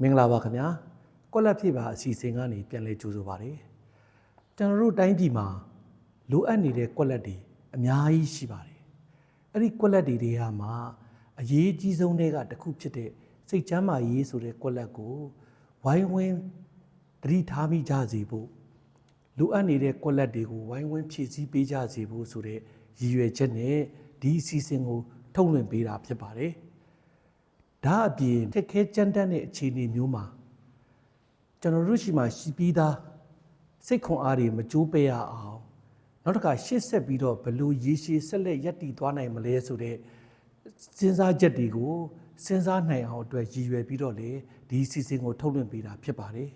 မင်္ဂလာပါခင်ဗျာကွက်လက်ဖြစ်ပါအစီအစဉ်ကနေပြန်လဲကြိုးဆိုပါတယ်ကျွန်တော်တို့တိုင်းပြည်မှာလိုအပ်နေတဲ့ကွက်လက်တွေအများကြီးရှိပါတယ်အဲ့ဒီကွက်လက်တွေကမှအရေးအကြီးဆုံးတွေကတစ်ခုဖြစ်တဲ့စိတ်ချမ်းသာရေးဆိုတဲ့ကွက်လက်ကိုဝိုင်းဝန်းသတိထားမိကြစေဖို့လိုအပ်နေတဲ့ကွက်လက်တွေကိုဝိုင်းဝန်းဖြည့်ဆည်းပေးကြစေဖို့ဆိုတဲ့ရည်ရွယ်ချက်နဲ့ဒီအစီအစဉ်ကိုထုတ်လွှင့်ပေးတာဖြစ်ပါတယ်ဒါအပြင်ထက်ခဲကြမ်းတမ်းတဲ့အခြေအနေမျိုးမှာကျွန်တော်တို့ရှိမှရှိပြီးသားစိတ်ခွန်အားတွေမကြိုးပယ်ရအောင်နောက်တစ်ခါရှေ့ဆက်ပြီးတော့ဘလို့ရေရှည်ဆက်လက်ရပ်တည်သွားနိုင်မလဲဆိုတဲ့စဉ်းစားချက်တွေကိုစဉ်းစားနိုင်အောင်အတွက်ရည်ရွယ်ပြီးတော့လေဒီအစီအစဉ်ကိုထုတ်လွှင့်ပေးတာဖြစ်ပါတယ်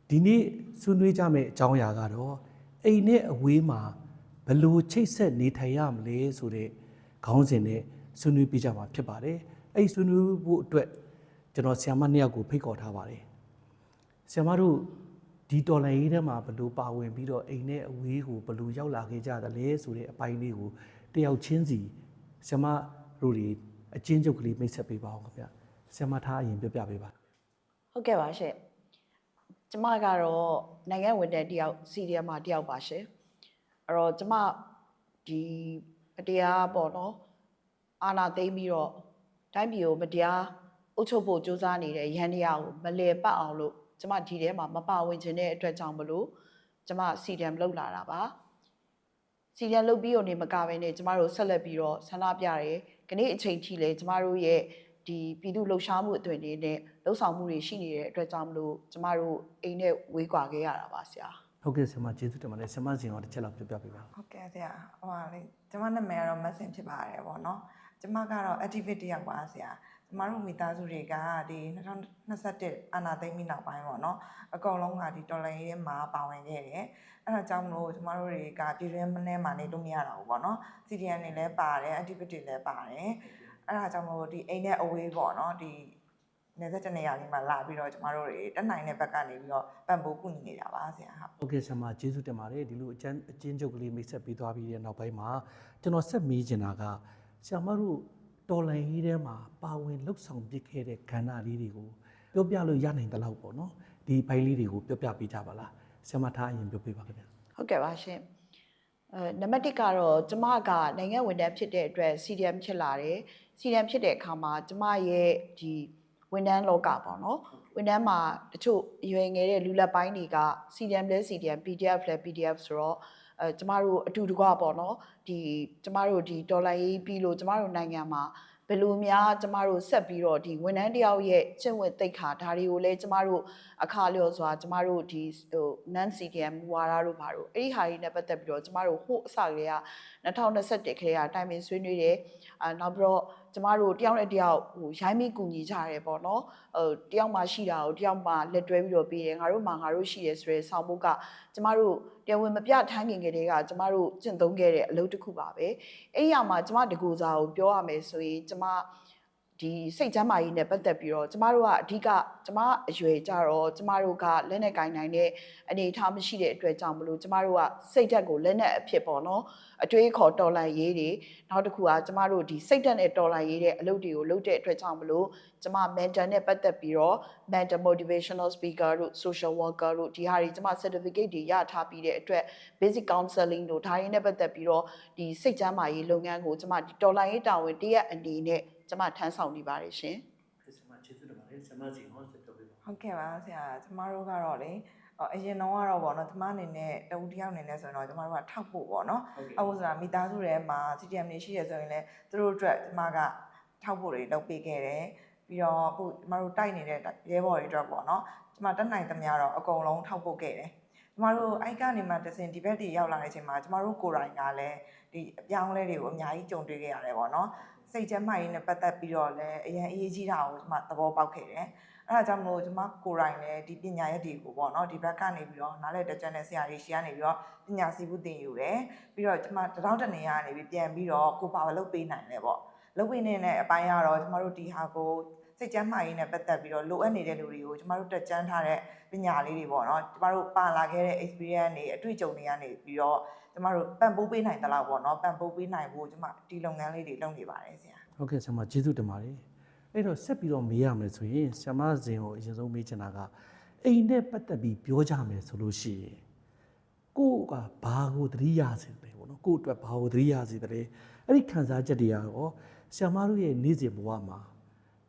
ဒီနေ့ဆွေးနွေးကြမယ့်အကြောင်းအရာကတော့အိမ်နဲ့အဝေးမှာဘလို့ချိတ်ဆက်နေထိုင်ရမလဲဆိုတဲ့ခေါင်းစဉ်နဲ့ဆွေးနွေးပေးကြမှာဖြစ်ပါတယ်အဲ့ဒီဆွေးနွေးဖို့အတွက်ကျွန်တော်ဆရာမနှစ်ယောက်ကိုဖိတ်ခေါ်ထားပါတယ်ဆရာမတို့ဒီတော်လိုင်းရေးထဲမှာဘလို့ပါဝင်ပြီးတော့အိမ်နဲ့အဝေးကိုဘလို့ရောက်လာခဲ့ကြသလဲဆိုတဲ့အပိုင်းလေးကိုတယောက်ချင်းစီဆရာမတို့တွေအချင်းချုပ်ကလေးမိတ်ဆက်ပေးပါအောင်ခင်ဗျဆရာမထားအရင်ပြောပြပေးပါဟုတ်ကဲ့ပါရှင့်ကျမကတော့နိုင်ငံဝန်ထမ်းတယောက်စီရီယမ်မှာတယောက်ပါရှင့်အဲ့တော့ကျမဒီအတရားပေါ့နော်အာဏာသိမ်းပြီးတော့တိုင်းပြည်ကိုမတရားအုပ်ချုပ်ဖို့ကြိုးစားနေတဲ့ရန်တရားကိုမလည်ပတ်အောင်လို့ကျမဒီထဲမှာမပါဝင်ခြင်းတဲ့အတွက်ကြောင့်မလို့ကျမစီရီယမ်လောက်လာတာပါစီရီယမ်လောက်ပြီးတော့နေမကဘဲနဲ့ကျမတို့ဆက်လက်ပြီးတော့ဆန္ဒပြတယ်ခဏအချိန်ထိလဲကျမတို့ရဲ့ဒီပြည်သူလှုပ်ရှားမှုအသွင်တွေနဲ့လှုပ်ဆောင်မှုတွေရှိနေတဲ့အတွက်ကြောင့်မလို့ကျမတို့အိမ်နဲ့ဝေးကွာခဲ့ရတာပါဆရာဟုတ်ကဲ့ဆရာမကျေးဇူးတင်ပါတယ်ဆရာမဇင်ရောတစ်ချက်လောက်ပြောပြပေးပါဟုတ်ကဲ့ဆရာဟိုဟာလေကျမနာမည်ကတော့မဆင်ဖြစ်ပါတယ်ပေါ့နော်ကျမကတော့ activist တယောက်ပါဆရာကျမတို့မိသားစုတွေကဒီ2021အာဏာသိမ်းပြီးနောက်ပိုင်းပေါ့နော်အကုန်လုံးကဒီတော်လိုင်းရေးမှာပါဝင်ခဲ့တယ်အဲ့ဒါကြောင့်မလို့ကျမတို့တွေကပြည်တွင်းမနှဲမှာနေလို့မရတော့ဘူးပေါ့နော် CDN တွေလည်းပါတယ် activist တွေလည်းပါတယ်အဲ့ဒါကြောင့်မလို့ဒီအိမ်နဲ့အဝေးပေါ့နော်ဒီနေသက်တနေရာလေးမှာလာပြီးတော့ကျမတို့တွေတက်နိုင်တဲ့ဘက်ကနေပြီးတော့ပံ့ပိုးကူညီနေတာပါဆရာဟုတ်ကဲ့ဆရာမကျေးဇူးတင်ပါတယ်ဒီလိုအချင်းချုပ်ကလေးမိတ်ဆက်ပေးသွားပြီးတဲ့နောက်ပိုင်းမှာကျွန်တော်ဆက်မေးချင်တာကဆရာမတို့တော်လိုင်းရေးထဲမှာပါဝင်လှုပ်ဆောင်ပြခဲ့တဲ့ကဏ္ဍလေးတွေကိုပြောပြလို့ရနိုင်တဲ့လောက်ပေါ့နော်ဒီဘိုင်းလေးတွေကိုပြောပြပေးကြပါလားဆရာမထားအရင်ပြောပြပါခင်ဗျဟုတ်ကဲ့ပါရှင်နံပါတ်1ကတော့ကျမကနိုင်ငံဝန်ထမ်းဖြစ်တဲ့အတွက် CDM ဖြစ်လာတယ် CDM ဖြစ်တဲ့အခါမှာကျမရဲ့ဒီဝန်ထမ်းလောကပေါ့နော်ဝန်ထမ်းမှာတချို့ရွယ်ငယ်တဲ့လူလက်ပိုင်းတွေက CDM လဲ CDM PDF လဲ PDF ဆိုတော့ကျမတို့အတူတကွပေါ့နော်ဒီကျမတို့ဒီဒေါ်လာရေးပြီးလို့ကျမတို့နိုင်ငံမှာဘယ်လိုများကျမတို့ဆက်ပြီးတော့ဒီဝန်ထမ်းတယောက်ရဲ့ကျင့်ဝတ်သိက္ခာဒါတွေကိုလည်းကျမတို့အခါလျော်စွာကျမတို့ဒီnon CDM ဝါဒတို့ဘာတို့အဲ့ဒီဟာတွေနဲ့ပတ်သက်ပြီးတော့ကျမတို့ဟိုအစကလေးက2021ခရေကတိုင်ပင်ဆွေးနွေးတယ်နောက်ပြီးတော့ကျမတို့တယောက်နဲ့တယောက်ဟိုရိုင်းမိကူညီကြရတယ်ပေါ့နော်တယောက်မှရှိတာကိုတယောက်မှလက်တွဲပြီးတော့ပြီးတယ်ငါတို့မှငါတို့ရှိတယ်ဆိုရဲဆောင်းဖို့ကကျမတို့တရားဝင်မပြထမ်းခင်ကလေးကကျမတို့ကျင့်သုံးခဲ့တဲ့အလုပ်တစ်ခုပါပဲအဲ့ဒီအမှာကျမတကူစာကိုပြောရမယ်ဆိုရင်ကျမဒီစိတ်ချမ်းသာရေးနဲ့ပတ်သက်ပြီးတော့ကျမတို့ကအဓိကကျမအရွယ်ကြတော့ကျမတို့ကလက်နဲ့ကင်နိုင်တဲ့အနေအထားမရှိတဲ့အတွက်ကြောင့်မလို့ကျမတို့ကစိတ်ဓာတ်ကိုလက်နဲ့အဖြစ်ပေါ့နော်အတွေးခေါ်တော်လှန်ရေးတွေနောက်တစ်ခုကကျမတို့ဒီစိတ်ဓာတ်နဲ့တော်လှန်ရေးတဲ့အလုပ်တွေကိုလုပ်တဲ့အတွက်ကြောင့်မလို့ကျမ mentor နဲ့ပတ်သက်ပြီးတော့ mentor motivational speaker တို့ social worker တို့ဒီဟာတွေကျမ certificate တွေရထားပြီးတဲ့အတွက် basic counseling တို့ဒါတွေနဲ့ပတ်သက်ပြီးတော့ဒီစိတ်ချမ်းသာရေးလုပ်ငန်းကိုကျမဒီတော်လှန်ရေးတာဝန်တရက်အနေနဲ့ကျမထမ်းဆောင်နေပါတယ်ရှင်။ဆရာမကျေးဇူးတင်ပါတယ်ဆရာမစီဟောဆက်ပြောပြပါဟုတ်ကဲ့ပါဆရာကျမတို့ကတော့လေအရင်တော့ကတော့ပေါ့နော်ကျမအနေနဲ့တဦးတယောက်အနေနဲ့ဆိုတော့ကျမတို့ကထောက်ဖို့ပေါ့နော်ထောက်ဖို့ဆိုတာမိသားစုထဲမှာ CDM တွေရှိရဆိုရင်လည်းသူတို့အတွက်ကျမကထောက်ဖို့တွေလုပ်ပေးခဲ့တယ်ပြီးတော့အခုကျမတို့တိုက်နေတဲ့ရဲဘော်တွေအတွက်ပေါ့နော်ကျမတက်နိုင်သမျှတော့အကုန်လုံးထောက်ဖို့ခဲ့တယ်ကျမတို့အိုက်ကနေမှတစင်ဒီဘက်တွေရောက်လာတဲ့အချိန်မှာကျမတို့ကိုယ်တိုင်ကလည်းဒီအပြောင်းလဲတွေကိုအများကြီးကြုံတွေ့ခဲ့ရတယ်ပေါ့နော်စိတ်ချမ်းသာရေးနဲ့ပတ်သက်ပြီးတော့လည်းအရင်အရေးကြီးတာကိုကျွန်မသဘောပေါက်ခဲ့တယ်။အဲဒါကြောင့်မို့ကျွန်မကိုယ်တိုင်လည်းဒီပညာရက်တွေကိုပေါ့နော်ဒီဘက်ကနေပြီးတော့နားလည်တကြတဲ့ဆရာကြီးရှေ့ကနေပြီးတော့ပညာစီးမှုသင်ယူတယ်။ပြီးတော့ကျွန်မတောင်းတနေရကနေပြီးပြန်ပြီးတော့ကိုပါလုပ်ပေးနိုင်တယ်ပေါ့။လုပ်ပေးနေတဲ့အပိုင်းကတော့ကျွန်မတို့ဒီဟာကိုစိတ်ချမ်းသာရေးနဲ့ပတ်သက်ပြီးတော့လိုအပ်နေတဲ့လူတွေကိုကျွန်မတို့တက်ကြမ်းထားတဲ့ပညာလေးတွေပေါ့နော်ကျွန်မတို့ပါလာခဲ့တဲ့ experience တွေအတွေ့အကြုံတွေကနေပြီးတော့ကျမတို့ပံ့ပိုးပေးနိုင်သလားပေါ့နော်ပံ့ပိုးပေးနိုင်ဖို့ကျမဒီလုပ်ငန်းလေးတွေလုပ်နေပါတယ်ဆရာဟုတ်ကဲ့ဆရာမကျေးဇူးတင်ပါတယ် အဲ့တော့ဆက်ပြီးတော့မေးရမယ်ဆိုရင်ဆရာမဇင်ကိုအရင်ဆုံးမေးချင်တာကအိမ်နဲ့ပတ်သက်ပြီးပြောကြမယ်ဆိုလို့ရှိရင်ကိုကဘာကိုသတိရစေတယ်ပေါ့နော်ကိုအတွက်ဘာကိုသတိရစေတယ်အဲ့ဒီခံစားချက်တွေရောဆရာမတို့ရဲ့နေ့စဉ်ဘဝမှာ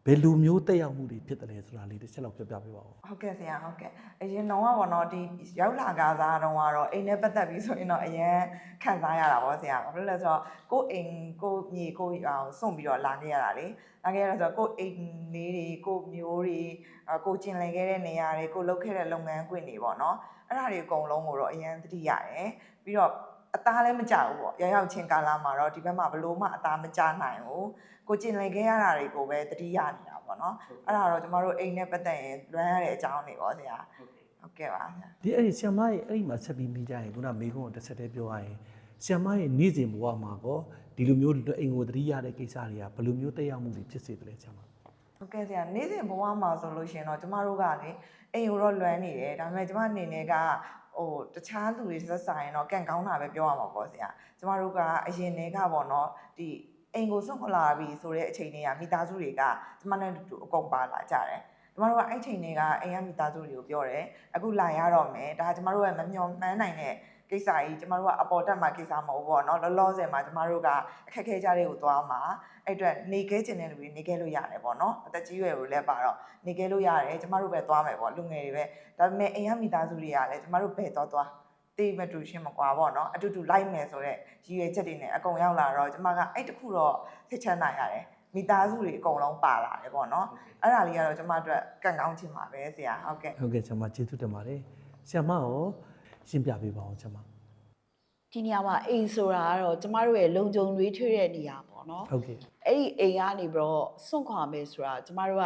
ဘယ်လိုမျိုးတက်ရောက်မှုတွေဖြစ်တယ်လဲဆိုတာလေးတစ်ချက်လောက်ပြောပြပေးပါဦးဟုတ်ကဲ့ဆရာဟုတ်ကဲ့အရင်တော့ပေါ့နော်ဒီရောက်လာကစားတော့ကတော့အိမ်နဲ့ပတ်သက်ပြီးဆိုရင်တော့အရင်ခံစားရတာပေါ့ဆရာဘာလို့လဲဆိုတော့ကိုအိမ်ကိုမြေကိုစွန့်ပြီးတော့လာခဲ့ရတာလေလာခဲ့ရဆိုတော့ကိုအိမ်လေးတွေကိုမျိုးတွေကိုကျင်လည်ခဲ့တဲ့နေရာတွေကိုလုပ်ခဲ့တဲ့လုပ်ငန်းခွင်တွေပေါ့နော်အဲ့ဒါတွေအကုန်လုံးကိုတော့အရင်သတိရတယ်ပြီးတော့အသားလည်းမကြဘူးပေါ့ရောက်ချင်းကာလမှာတော့ဒီဘက်မှာဘလို့မှအသားမကြနိုင်ဘူးကိုကျင်လည်ခဲ့ရတာတွေကိုပဲသတိရနေတာပေါ့နော်အဲ့ဒါတော့ကျမတို့အိမ်နဲ့ပတ်သက်ရင်လွမ်းရတဲ့အကြောင်းတွေပေါ့ဆရာဟုတ်ကဲ့ပါဆရာဒီအဲ့ဒီဆရာမရဲ့အဲ့ဒီမှာဆက်ပြီးမိကြရင်ခုနမေကုန်းကိုတစ်ဆက်တည်းပြောရရင်ဆရာမရဲ့နေ့စဉ်ဘဝမှာကောဒီလိုမျိုးအိမ်ကိုသတိရတဲ့ကိစ္စတွေကဘယ်လိုမျိုးတက်ရောက်မှုတွေဖြစ်စေတယ်လဲဆရာမဟုတ်ကဲ့ဆရာနေ့စဉ်ဘဝမှာဆိုလို့ရှိရင်တော့ကျမတို့ကလေအိမ်ကိုတော့လွမ်းနေတယ်ဒါပေမဲ့ကျမအနေနဲ့ကတခြားသူတွေသက်ဆိုင်ရင်တော့ကန့်ကောင်းတာပဲပြောရမှာပေါ့ဆရာကျမတို့ကအရင်တည်းကပေါ့နော်ဒီအိမ်ကိုစွန့်ခွာလာပြီဆိုတဲ့အချိန်တွေကမိသားစုတွေကကျမနဲ့တူအကုန်ပါလာကြတယ်ကျမတို့ကအဲ့ချိန်တွေကအိမ်ကမိသားစုတွေကိုပြောတယ်အခုလာရတော့မယ်ဒါကျမတို့ရဲ့မမျှော်မှန်းနိုင်တဲ့ကိစ္စကြီးကျမတို့ကအပေါ်တက်မှာကိစ္စမဟုတ်ဘူးပေါ့နော်လောလောဆယ်မှာကျမတို့ကအခက်ခဲကြတွေကိုသွားမှာအဲ့အတွက်နေခဲ့ခြင်းတဲ့လူတွေနေခဲ့လို့ရတယ်ပေါ့နော်အသက်ကြီးရွယ်လို့လည်းပါတော့နေခဲ့လို့ရတယ်ကျမတို့ပဲသွားမယ်ပေါ့လူငယ်တွေပဲဒါပေမဲ့အိမ်ကမိသားစုတွေကလည်းကျမတို့ဘယ်သွားတေးမတူရှင်းမကွာပေါ့နော်အတူတူလိုက်မယ်ဆိုတော့ရည်ရွယ်ချက်တွေနဲ့အကုန်ရောက်လာတော့ကျမကအဲ့တခုတော့သိချမ်းနိုင်ရတယ်မိသားစုတွေအကုန်လုံးပါလာတယ်ပေါ့နော်အဲ့ဒါလေးကတော့ကျမအတွက်ကံကောင်းချင်ပါပဲဆရာဟုတ်ကဲ့ဟုတ်ကဲ့ဆရာမကျေးဇူးတင်ပါတယ်ဆရာမရောရှင်းပြပေးပါဦးဆရာမဒီနေရာမှာအိမ်ဆိုတာကတော့ကျမတို့ရဲ့လုံခြုံတွေးထွေးတဲ့နေရာပေါ့နော်ဟုတ်ကဲ့အဲ့ဒီအိမ်ကနေပြီးတော့စွန့်ခွာမယ်ဆိုတာကျမတို့က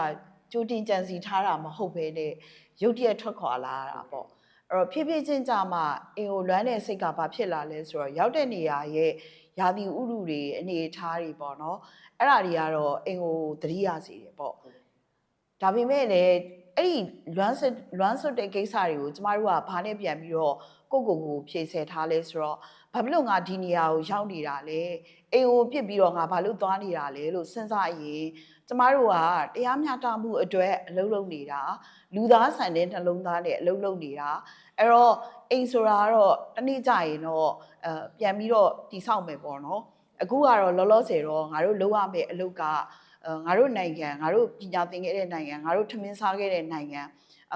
ကြိုတင်ကြံစီထားတာမဟုတ်ဘဲနဲ့ရုတ်တရက်ထွက်ခွာလာတာပေါ့အဲ့တော့ဖြည်းဖြည်းချင်းကြာမှအင်ကိုလွမ်းတဲ့စိတ်ကဘာဖြစ်လာလဲဆိုတော့ရောက်တဲ့နေရာရဲ့ယာတိဥရုတွေအနေအထားတွေပေါ့နော်အဲ့ဒါတွေကတော့အင်ကိုသတိရစေတယ်ပေါ့ဒါပေမဲ့လည်းအဲ့ဒီလွမ်းဆွတ်တဲ့ကိစ္စတွေကိုကျမတို့ကဘာနဲ့ပြန်ပြီးတော့ကိုဖြည့်ဆယ်ထားလဲဆိုတော့ဘာဖြစ်လို့ငါဒီနေရာကိုရောက်နေတာလဲအိမ်ကိုပြစ်ပြီးတော့ငါဘာလို့သွားနေတာလဲလို့စဉ်းစားရင်ကျမတို့ကတရားမျှတမှုအတွက်အလုပ်လုပ်နေတာလူသားဆန်တဲ့နှလုံးသားနဲ့အလုပ်လုပ်နေတာအဲ့တော့အိမ်ဆိုတာကတော့တနေ့ကျရင်တော့ပြန်ပြီးတော့တည်ဆောက်မယ်ပေါ့နော်အခုကတော့လောလောဆယ်တော့ငါတို့လုပ်ရမယ့်အလုပ်ကငါတို့နိုင်ငံငါတို့ပညာသင်ခဲ့တဲ့နိုင်ငံငါတို့ထမင်းစားခဲ့တဲ့နိုင်င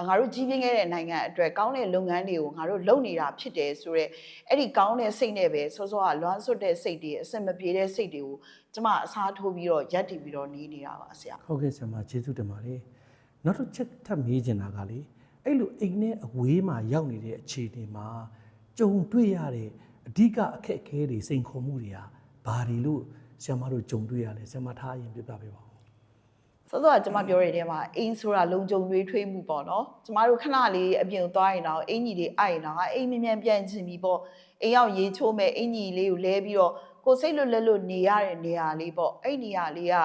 ံငါတို့ကြီးပြင်းခဲ့တဲ့နိုင်ငံအတွက်ကောင်းတဲ့လုပ်ငန်းတွေကိုငါတို့လုပ်နေတာဖြစ်တယ်ဆိုတော့အဲ့ဒီကောင်းတဲ့စိတ်နဲ့ပဲစောစောကလွမ်းဆွတ်တဲ့စိတ်တွေအစင်မပြေတဲ့စိတ်တွေကိုကျမအစားထိုးပြီးတော့ရပ်တည်ပြီးတော့နေနေတာပါဆရာဟုတ်ကဲ့ဆရာမကျေးဇူးတင်ပါတယ်နောက်တစ်ချက်ထပ်မေးချင်တာကလေအဲ့လိုအိမ်နဲ့အဝေးမှာရောက်နေတဲ့အခြေအနေမှာကြုံတွေ့ရတဲ့အဓိကအခက်အခဲတွေစိန်ခေါ်မှုတွေကဘာတွေလို့ဆရာမတို့ကြုံတွေ့ရလဲဆရာမထားရင်ပြပြပေးပါဦးစောစောကကျမပြောတဲ့တဲမှာအိမ်ဆိုတာလုံခြုံတွေးထွေးမှုပေါ့နော်ကျမတို့ခဏလေးအပြင်သွားရင်တော့အင်ကြီးတွေအိုက်ရင်တော့အိမ်မြန်မြန်ပြန်ချင်ပြီပေါ့အိမ်ရောက်ရေချိုးမဲ့အင်ကြီးလေးကိုလဲပြီးတော့ကိုစိတ်လွတ်လက်လွတ်နေရတဲ့နေရာလေးပေါ့အဲ့နေရာလေးက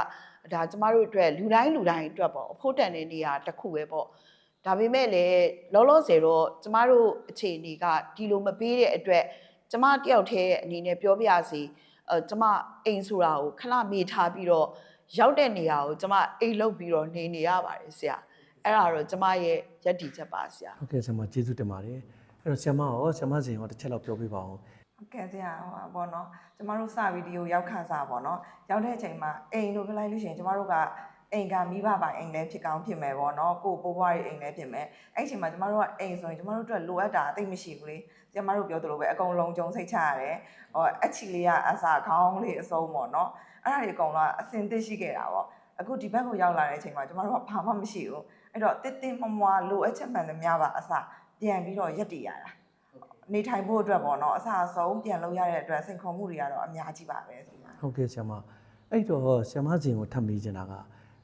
ဒါကျမတို့အတွက်လူတိုင်းအတွက်ပေါ့အဖို့တန်တဲ့နေရာတစ်ခုပဲပေါ့ဒါပေမဲ့လည်းလောလောဆယ်တော့ကျမတို့အခြေအနေကဒီလိုမပေးတဲ့အတွက်ကျမတယောက်တည်းအနေနဲ့ပြောပြစီကျမအိမ်ဆိုတာကိုခဏမေ့ထားပြီးတော့ရောက်တဲ့နေရာကိုကျမအိမ်လုပ်ပြီးတော့နေရပါတယ်ဆရာအဲ့ဒါတော့ကျမရဲ့ယက်တီချက်ပါဆရာဟုတ်ကဲ့ဆရာမကျေးဇူးတင်ပါတယ်အဲ့တော့ဆရာမရောဆရာမဇင်ရောတစ်ချက်လောက်ပြောပြပါဦးဟုတ်ကဲ့ဆရာဟိုပါပေါ့နော်ကျမတို့စဗီဒီယိုရောက်ခါစားပေါ့နော်ရောက်တဲ့အချိန်မှာအိမ်လို့ပြလိုက်လို့ရှိရင်ကျမတို့ကအိမ်ကမိဘပိုင်အိမ်လည်းဖြစ်ကောင်းဖြစ်မယ်ပေါ့နော်ကိုပိုးပွားရေးအိမ်လည်းဖြစ်မယ်အဲ့အချိန်မှာကျမတို့ကအိမ်ဆိုရင်ကျမတို့အတွက်လိုအပ်တာအသိမရှိဘူးလေကျမတို့ပြောသလိုပဲအကုန်လုံးကြုံစိတ်ချရတယ်ဟောအချီလေးကအစားခေါင်းလေးအစုံပေါ့နော်အဲ့ဒါတွေအကုန်လုံးအစင်သစ်ရှိခဲ့တာပေါ့အခုဒီဘက်ကိုရောက်လာတဲ့အချိန်မှာကျမတို့ကဘာမှမရှိဘူးအဲ့တော့တင်းမမွားလိုအပ်ချက်မှန်သမျှပါအစားပြန်ပြီးတော့ရက်တည်ရတာနေထိုင်ဖို့အတွက်ပေါ့နော်အစားအဆုံးပြန်လုပ်ရတဲ့အတွက်စိန်ခေါ်မှုတွေကတော့အများကြီးပါပဲဆရာဟုတ်ကဲ့ဆရာမအဲ့တော့ဆရာမဇင်ကိုထပ်မေးချင်တာက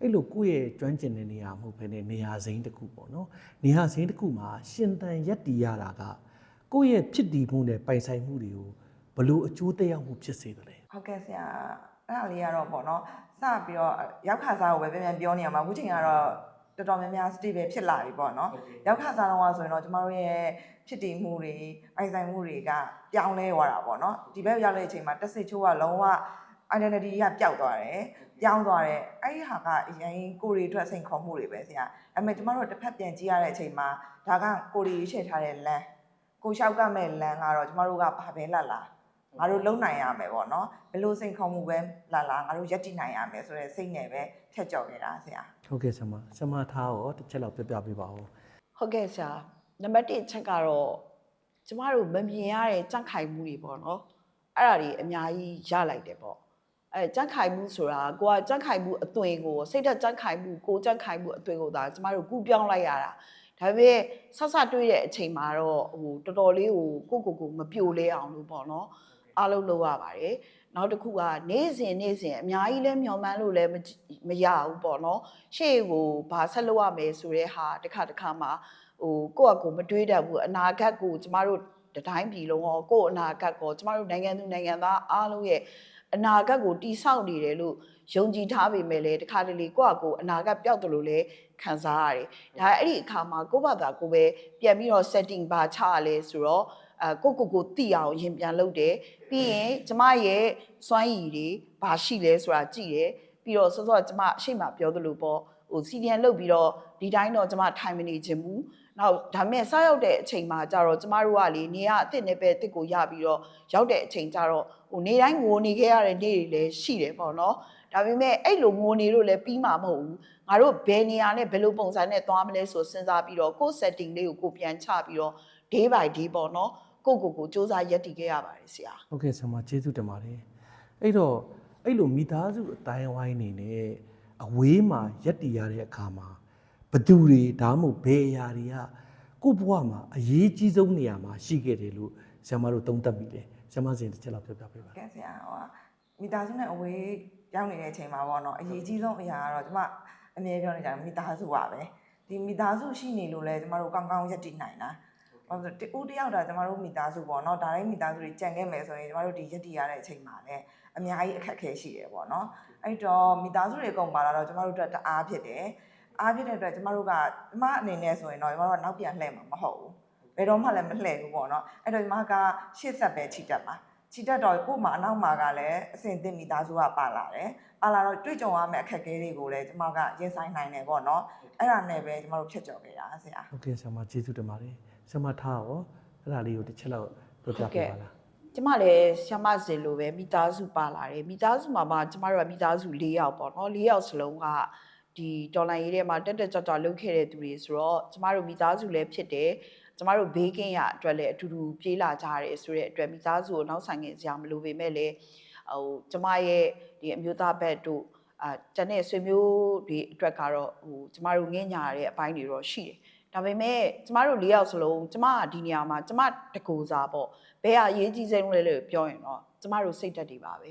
အဲ့လိုကိုယ့်ရဲ့ကျွမ်းကျင်တဲ့နေရာမဟုတ်ဘဲနဲ့နေရာစိမ်းတစ်ခုပေါ့နော်နေရာစိမ်းတစ်ခုမှာရှင်သန်ရက်တည်ရတာကကိုယ့်ရဲ့ဖြစ်တည်မှုနဲ့ပိုင်ဆိုင်မှုတွေကိုဘယ်လိုအကျိုးသက်ရောက်မှုဖြစ်စေတယ်လဲဟုတ်ကဲ့ဆရာအဲ့ဒါလေးကတော့ပေါ့နော်စပြီးတော့ရောက်ခါစားကိုပဲပြန်ပြောနေရမှာအခုချိန်ကတော့တော်တော်များများ stable ဖြစ်လာပြီပေါ့နော်ရောက်ခါစားတော့ဆိုရင်တော့ကျမတို့ရဲ့ဖြစ်တည်မှုတွေပိုင်ဆိုင်မှုတွေကပြောင်းလဲသွားတာပေါ့နော်ဒီဘက်ရောက်တဲ့အချိန်မှာတက်စစ်ချိုးကလုံးဝ identity ကပျောက်သွားတယ်ပြောင်းသွားတယ်အဲ့ဒီဟာကအရင်ကိုရီအတွက်စိန်ခေါ်မှုတွေပဲဆရာအဲ့မဲ့ကျမတို့တစ်ဖက်ပြန်ကြည့်ရတဲ့အချိန်မှာဒါကကိုရီရှေ့ထားတဲ့လမ်းကိုလျှောက်ကမဲ့လမ်းကတော့ကျမတို့ကဘာပဲလာလာငါတို့လုံနိုင်ရမယ်ပေါ့နော်ဘယ်လိုစိန်ခေါ်မှုပဲလာလာငါတို့ရပ်တည်နိုင်ရမယ်ဆိုတဲ့စိတ်နဲ့ပဲထက်ကြော်နေတာဆရာ ဟုတ်ကဲ့ဆရာမထားရောတစ်ချက်လောက်ပြပြပေးပါဦး ဟုတ်ကဲ့ဆရာနံပါတ်1ချက်ကတော့ကျမတို့မမြင်ရတဲ့ကြန့်ခိုင်မှုတွေပေါ့နော်အဲ့ဒါတွေအများကြီးရလိုက်တယ်ပေါ့ကြန့်ခိုင်မှုဆိုတာကိုကကြန့်ခိုင်မှုအသွင်ကိုစိတ်သက်ကြန့်ခိုင်မှုကိုကြန့်ခိုင်မှုအသွင်ကိုဒါကျမတို့ကူးပြောင်းလိုက်ရတာဒါပေမဲ့ဆက်ဆက်တွေးတဲ့အချိန်မှာတော့ဟိုတော်တော်လေးကိုမပြိုလဲအောင်လို့ပေါ့နော်အားလုံးလုပ်ရပါတယ်နောက်တစ်ခုကနေ့စဉ်အများကြီးလဲမျောမှန်းလို့လဲမရဘူးပေါ့နော်ရှေ့ကိုဘာဆက်လုပ်ရမယ်ဆိုတဲ့ဟာတစ်ခါမှာဟိုကိုယ့်အကူမတွေးတတ်ဘူးအနာဂတ်ကိုကျမတို့တိုင်းပြည်လုံးရောကိုယ့်အနာဂတ်ကိုကျမတို့နိုင်ငံသူနိုင်ငံသားအားလုံးရဲ့အနာဂတ်ကိုတိဆောက်နေတယ်လို့ယုံကြည်ထားပေမဲ့လည်းတစ်ခါတလေကိုယ့်အကူအနာဂတ်ပျောက်တယ်လို့လည်းခံစားရတယ်ဒါအဲ့ဒီအခါမှာကိုယ့်ဘာသာကိုပဲပြန်ပြီးတော့ setting ပါချရလဲဆိုတော့ကိုတိအောင်ရင်ပြန်လုပ်တယ်ပြီးရင်ကျမရဲ့စွမ်းရည်တွေဘာရှိလဲဆိုတာကြည့်တယ်ပြီးတော့စောစောကျမအရှိမပြောသလိုပေါ့ဟိုစီဒီယန်လုပ်ပြီးတော့ဒီတိုင်းတော့ကျမထိုင်မနေခြင်းဘူးနောက်ဒါမဲ့စရောက်တဲ့အချိန်မှာကျတော့ကျမတို့ကလေနေရအစ်စ်နဲ့ပဲအစ်စ်ကိုရပြီးတော့ရောက်တဲ့အချိန်ကျတော့ဟိုနေတိုင်းငိုနေခဲ့ရတဲ့နေ့တွေလည်းရှိတယ်ပေါ့နော်ဒါပေမဲ့အဲ့လိုငိုနေလို့လည်းပြီးမှာမဟုတ်ဘူးငါတို့ဘယ်နေရာနဲ့ဘယ်လိုပုံစံနဲ့သွားမလဲဆိုစဉ်းစားပြီးတော့ကိုယ့် setting လေးကိုပြန်ချပြီးတော့ day by day ပေါ့နော်ကိုစူးစမ်းရပ်တည်ခဲ့ရပါတယ်ဆရာဟုတ်ကဲ့ဆရာမကျေးဇူးတင်ပါတယ်အဲ့တော့အဲ့လိုမိသားစုအတိုင်းဝိုင်းနေနဲ့အဝေးမှာရပ်တည်ရတဲ့အခါမှာဘသူတွေဒါမှမဟုတ်ဘယ်အရာတွေကကိုယ့်ဘဝမှာအရေးကြီးဆုံးနေရာမှာရှိခဲ့တယ်လို့ဆရာမတို့သုံးသပ်ပြီးတယ်ဆရာမစင်တစ်ချက်လောက်ပြောပြပေးပါကဲဆရာဟိုမိသားစုနဲ့အဝေးရောက်နေတဲ့အချိန်မှာပေါ့နော်အရေးကြီးဆုံးအရာကတော့ကျမအမြဲပြောနေကြတယ်မိသားစုပါပဲဒီမိသားစုရှိနေလို့လဲကျမတို့ကောင်းကောင်းရပ်တည်နိုင်တာဘာလို့တူတယောက်တာကျမတို့မိသားစုပေါ့နော်ဒါတိုင်းမိသားစုတွေကြံခဲ့မယ်ဆိုရင်ကျမတို့ဒီရက်တည်ရတဲ့အချိန်မှာလည်းအများကြီးအခက်အခဲရှိတယ်ပေါ့နော်အဲ့တော့မိသားစုတွေအကုန်ပါလာတော့ကျမတို့အတွက်တအားဖြစ်တယ်အားဖြစ်တဲ့အတွက်ကျမတို့ကကျမအနေနဲ့ဆိုရင်တော့ကျမတို့ကနောက်ပြန်လှည့်မှာမဟုတ်ဘူးဘယ်တော့မှလည်းမလှည့်ဘူးပေါ့နော်အဲ့တော့ကျမကရှေ့ဆက်ပဲချီတက်ပါချီတက်တော့ကို့မှာအနောက်မှာကလည်းအစဉ်သင့်မိသားစုကပါလာတယ်ပါလာတော့တွေ့ကြုံရမယ့်အခက်အခဲတွေကိုလည်းကျမကရင်ဆိုင်နိုင်တယ်ပေါ့နော်အဲ့ဒါနဲ့ပဲကျမတို့ဖြတ်ကျော်ခဲ့တာဆရာဟုတ်ကဲ့ဆရာမကျေးဇူးတင်ပါတယ်ဆရာမထားရောအဲ့ဒါလေးကိုတစ်ချက်လောက်ပြောပြပေးပါလားကျမလည်းဆရာမစင်လိုပဲမိသားစုပါလာတယ်မိသားစုမှာကျမတို့ကမိသားစု၄ယောက်ပေါ့နော်၄ယောက်စလုံးကဒီတော်လိုင်းရေးထဲမှာတက်ကြွလုပ်ခဲ့တဲ့သူတွေဆိုတော့ကျမတို့မိသားစုလည်းဖြစ်တယ်ကျမတို့ဘေးကင်းရအတွက်လည်းအတူတူပြေးလာကြရတယ်ဆိုတဲ့အတွက်မိသားစုကိုနောက်ဆိုင်ငင်စရာမလိုပေမဲ့လည်းဟိုကျမရဲ့ဒီအမျိုးသားဘက်တို့တန်တဲ့ဆွေမျိုးတွေအတွက်ကတော့ဟိုကျမတို့ငင်းညာရတဲ့အပိုင်းတွေတော့ရှိတယ်ဒါပေမဲ့ကျမတို့၄ယောက်စလုံးကျမကဒီနေရာမှာကျမတကူစားပေါ့ဘယ်ဟာအရေးကြီးဆုံးလဲလို့ပြောရင်တော့ကျမတို့စိတ်ဓာတ်တွေပါပဲ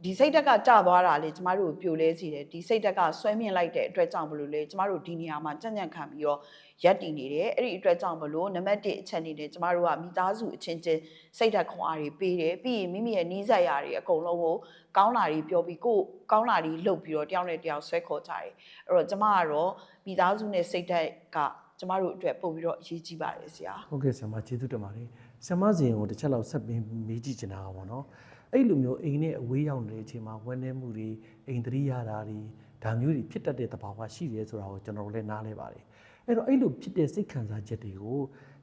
ဒီစိတ်ဓာတ်ကကျသွားတာလေကျမတို့ပြိုလဲစီတယ်ဒီစိတ်ဓာတ်ကဆွဲမြင့်လိုက်တဲ့အတွက်ကြောင့်မလို့လေကျမတို့ဒီနေရာမှာကြံ့ကြံ့ခံပြီးတော့ရပ်တည်နေတယ်အဲ့ဒီအတွက်ကြောင့်မလို့နံပါတ်1အချက်အနေနဲ့ကျမတို့ကမိသားစုအချင်းချင်းစိတ်ဓာတ်ခွန်အားတွေပေးတယ်ပြီးရင်မိမိရဲ့နီးစပ်ရာတွေအကုန်လုံးကိုကောင်းတာတွေပြောပြီးကိုကောင်းတာတွေလုပ်ပြီးတော့တယောက်နဲ့တယောက်ဆွဲခေါ်ကြတယ်အဲ့တော့ကျမကတော့မိသားစုနဲ့စိတ်ဓာတ်ကကျမတို့အတွက်ပို့ပြီးတော့အရေးကြီးပါတယ်ဆရာဟုတ်ကဲ့ဆရာမကျေးဇူးတင်ပါတယ်ဆရာမစင်ကိုတစ်ချက်လောက်ဆက်ပြီးမေးကြည့်ချင်တာပါနော်အဲ့လိုမျိုးအိမ်နဲ့အဝေးရောက်နေတဲ့အချိန်မှာဝန်းနေမှုတွေအိမ်သတိရတာတွေဒါမျိုးတွေဖြစ်တတ်တဲ့သဘာဝရှိတယ်ဆိုတာကိုကျွန်တော်တို့လည်းနားလဲပါတယ်အဲ့တော့အဲ့လိုဖြစ်တဲ့စိတ်ခံစားချက်တွေကိ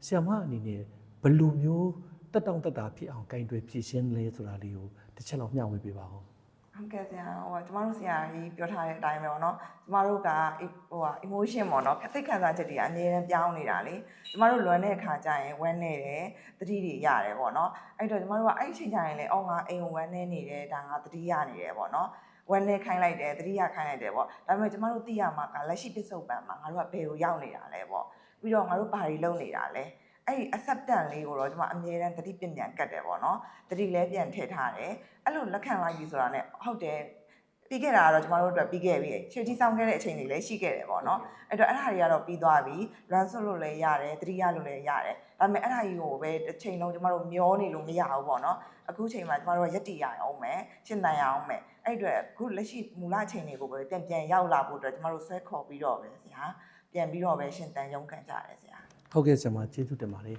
ုဆရာမအနေနဲ့ဘယ်လိုမျိုးတက်တောင့်တက်တာဖြစ်အောင်ကင်တွယ်ဖြည့်ရှင်းလဲဆိုတာလေးကိုတစ်ချက်လောက်မျှဝေပေးပါဦးဟုတ်ကဲ့ဆရာကျမတို့ဆရာကြီးပြောထားတဲ့အတိုင်းပဲပေါ့နော်ကျမတို့ကemotion ပေါ့နော်စိတ်ခံစားချက်တွေကအမြဲတမ်းပြောင်းနေတာလေကျမတို့လွန်တဲ့အခါကျရင်ဝမ်းနေတယ်သတိတွေရတယ်ပေါ့နော်အဲ့တော့ကျမတို့ကအဲ့အချိန်ကျရင်လည်းငါအိမ်ဝမ်းနေနေတယ်ဒါငါသတိရနေတယ်ပေါ့နော်ဝမ်းနေခိုင်းလိုက်တယ်သတိရခိုင်းလိုက်တယ်ပေါ့ဒါပေမဲ့ကျမတို့သိရမှာကလက်ရှိပစ္စုပန်မှာငါတို့ကဘယ်ကိုရောက်နေတာလဲပေါ့ပြီးတော့ငါတို့ဘာတွေလုပ်နေတာလဲအဲ့ဒီ acceptance လေးကိုတော့ကျွန်မအမြဲတမ်းသတိပညာကတ်တယ်ပေါ့နော်သတိလည်းပြန်ထည့်ထားတယ်အဲ့လိုလက်ခံလိုက်ပြီဆိုတာ ਨੇ ဟုတ်တယ်ပြီးခဲ့တာကတော့ကျွန်တော်တို့အတွက်ပြီးခဲ့ပြီချွေကြီးဆောင်ခဲ့တဲ့အချိန်တွေလည်းရှိခဲ့တယ်ပေါ့နော်အဲ့တော့အဲ့ဒါတွေကတော့ပြီးသွားပြီ run ဆွလို့လည်းရတယ်သတိရလို့လည်းရတယ်ဒါပေမဲ့အဲ့ဒါကြီးကိုပဲတစ်ချိန်လုံးကျွန်တော်တို့မျောနေလို့မရဘူးပေါ့နော်အခုချိန်မှာကျွန်တော်တို့ရက်တည်ရအောင်မယ်ရှင်းနိုင်အောင်မယ်အဲ့အတွက်အခုလက်ရှိမူလချိန်တွေကိုပဲပြန်ရောက်လာဖို့အတွက်ကျွန်တော်တို့ဆွဲခေါ်ပြီးတော့ပဲဆရာပြန်ပြီးတော့ပဲရှင်းတန်ရုံးကန်ကြရတယ်ဆရာဟုတ်ကဲ့ဆရာမကျေးဇူးတင်ပါတယ်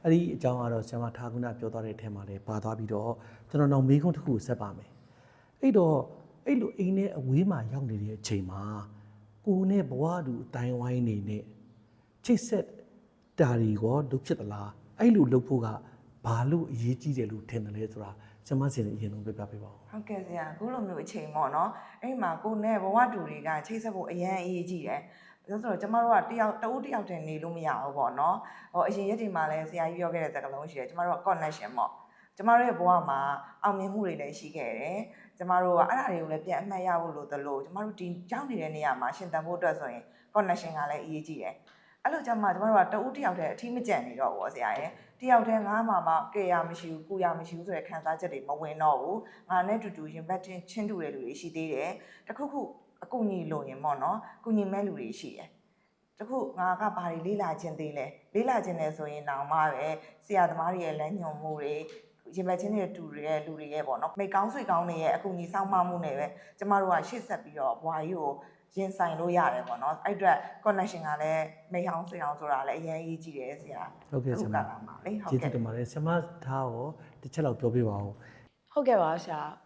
အဲ့ဒီအကြောင်းကတော့ဆရာမထားခုနပြောသွားတဲ့အထက်မှာလည်းပါသွားပြီးတော့ကျွန်တော်နောက်မေးခွန်းတစ်ခုကိုဆက်ပါမယ် အဲ့တော့အဲ့လိုအိမ်နဲ့အဝေးမှာရောက်နေတဲ့အချိန်မှာကိုနဲ့ဘဝတူအတိုင်းဝိုင်းနေနဲ့ချိတ်ဆက်တာတွေရောလုပ်ဖြစ်သလားအဲ့လိုလုပ်ဖို့ကဘာလို့အရေးကြီးတယ်လို့ထင်တယ်လဲဆိုတာကျွန်မစင်အရင်ဆုံးပြပြပေးပါဦး ဟုတ်ကဲ့ဆရာအခုလိုမျိုးအချိန်ပေါ့နော်အဲ့မှာကိုနဲ့ဘဝတူတွေကချိတ်ဆက်ဖို့အရန်အရေးကြီးတယ်ဒါဆိုတော့ကျမတို့ကတယောက်တယောက်တည်းနေလို့မရဘူးပေါ့နော်ဟိုအရင်ရက်ဒီမှာလည်းဆရာကြီးပြောခဲ့တဲ့စကားလုံးရှိတယ်ကျမတို့က connection ပေါ့ကျမတို့ရဲ့ဘဝမှာအောင်မြင်မှုတွေလည်းရှိခဲ့တယ်ကျမတို့ကအဲ့ဒါတွေကိုလည်းပြန်အမှတ်ရဖို့လိုသလိုကျမတို့ဒီကြောင်းနေတဲ့နေရာမှာရှင်သန်ဖို့အတွက်ဆိုရင် connection ကလည်းအရေးကြီးတယ်အဲ့လိုကြမှာကျမတို့ကတဦးတယောက်တည်းအထီးမကျန်နေတော့ဘူးဆရာရဲ့တယောက်တည်းငါမှမကဲရမရှိဘူးကိုရမရှိဘူးဆိုတဲ့ခံစားချက်တွေမဝင်တော့ဘူးငါနဲ့တူတူရင်ဘတ်ချင်းတူတဲ့လူတွေရှိသေးတယ်တခုခုအကူညီလိုရင်ပေါ့နော်ကူညီမဲ့လူတွေရှိတယ်တခုငါကဘာတွေလေးလာခြင်းသေးလဲလေးလာခြင်းလဲဆိုရင်တောင်မှပဲဆရာသမားတွေရဲ့လမ်းညွှန်မှုတွေရင်ဘတ်ချင်းတွေတူတဲ့လူတွေရဲ့ပေါ့နော်မိကောင်းဆွေကောင်းတွေရဲ့အကူညီဆောင်မမှုနဲ့ပဲကျမတို့ကရှေ့ဆက်ပြီးတော့ဘွားကြီးကိုရင်ဆိုင်လို့ရတယ်ပေါ့နော်အဲ့အတွက် connection ကလည်းမိဟောင်းဆွေအောင်ဆိုတာလည်းအရင်ကြီးကြည့်တယ်ဆရာ ဟုတ်ကဲ့ဆရာမကျေးဇူးတင်ပါတယ်ဆရာမထားရောတစ်ချက်လောက်ပြောပြပါဦး ဟုတ်ကဲ့ပါဆရာ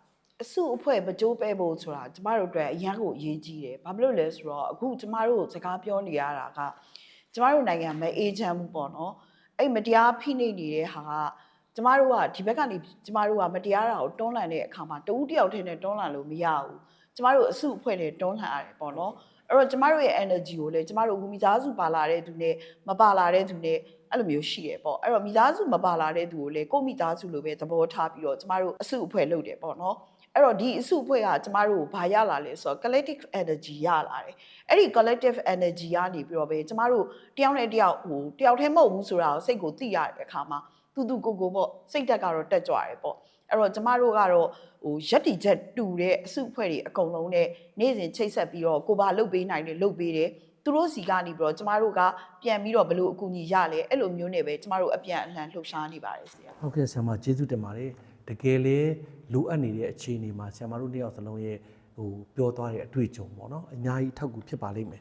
အစုအဖွဲ့မကြိုးပဲဖို့ဆိုတာကျမတို့အတွက်အရန်ကိုအရေးကြီးတယ်ဘာဖြစ်လို့လဲဆိုတော့အခုကျမတို့စကားပြောနေရတာကကျမတို့နိုင်ငံမှာအေဂျင့်မှုပေါ့နော်အဲ့မတရားဖိနှိပ်နေတဲ့ဟာကကျမတို့ကဒီဘက်ကနေကျမတို့ကမတရားတာကိုတွန်းလှန်တဲ့အခါမှာတဦးတယောက်တည်းနဲ့တွန်းလှန်လို့မရဘူးကျမတို့အစုအဖွဲ့နဲ့တွန်းလှန်ရတယ်ပေါ့နော်အဲ့တော့ကျမတို့ရဲ့ energy ကိုလည်းကျမတို့အခုမိသားစုပါလာတဲ့သူနဲ့မပါလာတဲ့သူနဲ့အဲ့လိုမျိုးရှိရပေါ့အဲ့တော့မိသားစုမပါလာတဲ့သူကိုလည်းကိုယ့်မိသားစုလိုပဲသဘောထားပြီးတော့ကျမတို့အစုအဖွဲ့လုပ်တယ်ပေါ့နော်အဲ့တော့ဒီအစုအဖွဲ့ကကျမတို့ဘာရလာလဲဆိုတော့ collective energy ရလာတယ်အဲ့ဒီ collective energy ကနေပြီးတော့ပဲကျမတို့တယောက်နဲ့တယောက်တယောက်တည်းမဟုတ်ဘူးဆိုတာကိုစိတ်ကိုသိရတဲ့အခါမှာသူကိုပေါ့စိတ်တက်ကတော့တက်ကြွတယ်ပေါ့အဲ့တော့ကျမတို့ကတော့ရက်တီချက်တူတဲ့အစုအဖွဲ့တွေအကုန်လုံးနဲ့နေ့စဉ်ချိတ်ဆက်ပြီးတော့ကိုဘာလုပ်ပေးနိုင်တယ်လုပ်ပေးတယ်သူတို့စီကနေပြီးတော့ကျမတို့ကပြန်ပြီးတော့ဘလို့အကူအညီရလဲအဲ့လိုမျိုးနဲ့ပဲကျမတို့အပြန်အလှန်လှုပ်ရှားနေပါတယ်ဆရာဟုတ်ကဲ့ဆရာမကျေးဇူးတင်ပါတယ်တကယ်လေလိုအပ်နေတဲ့အခြေအနေမှာဆရာမတို့နှစ်ယောက်စလုံးရဲ့ပြောသွားတဲ့အတွေ့အကြုံပေါ့နော်အများကြီးအထောက်အကူဖြစ်ပါလိမ့်မယ်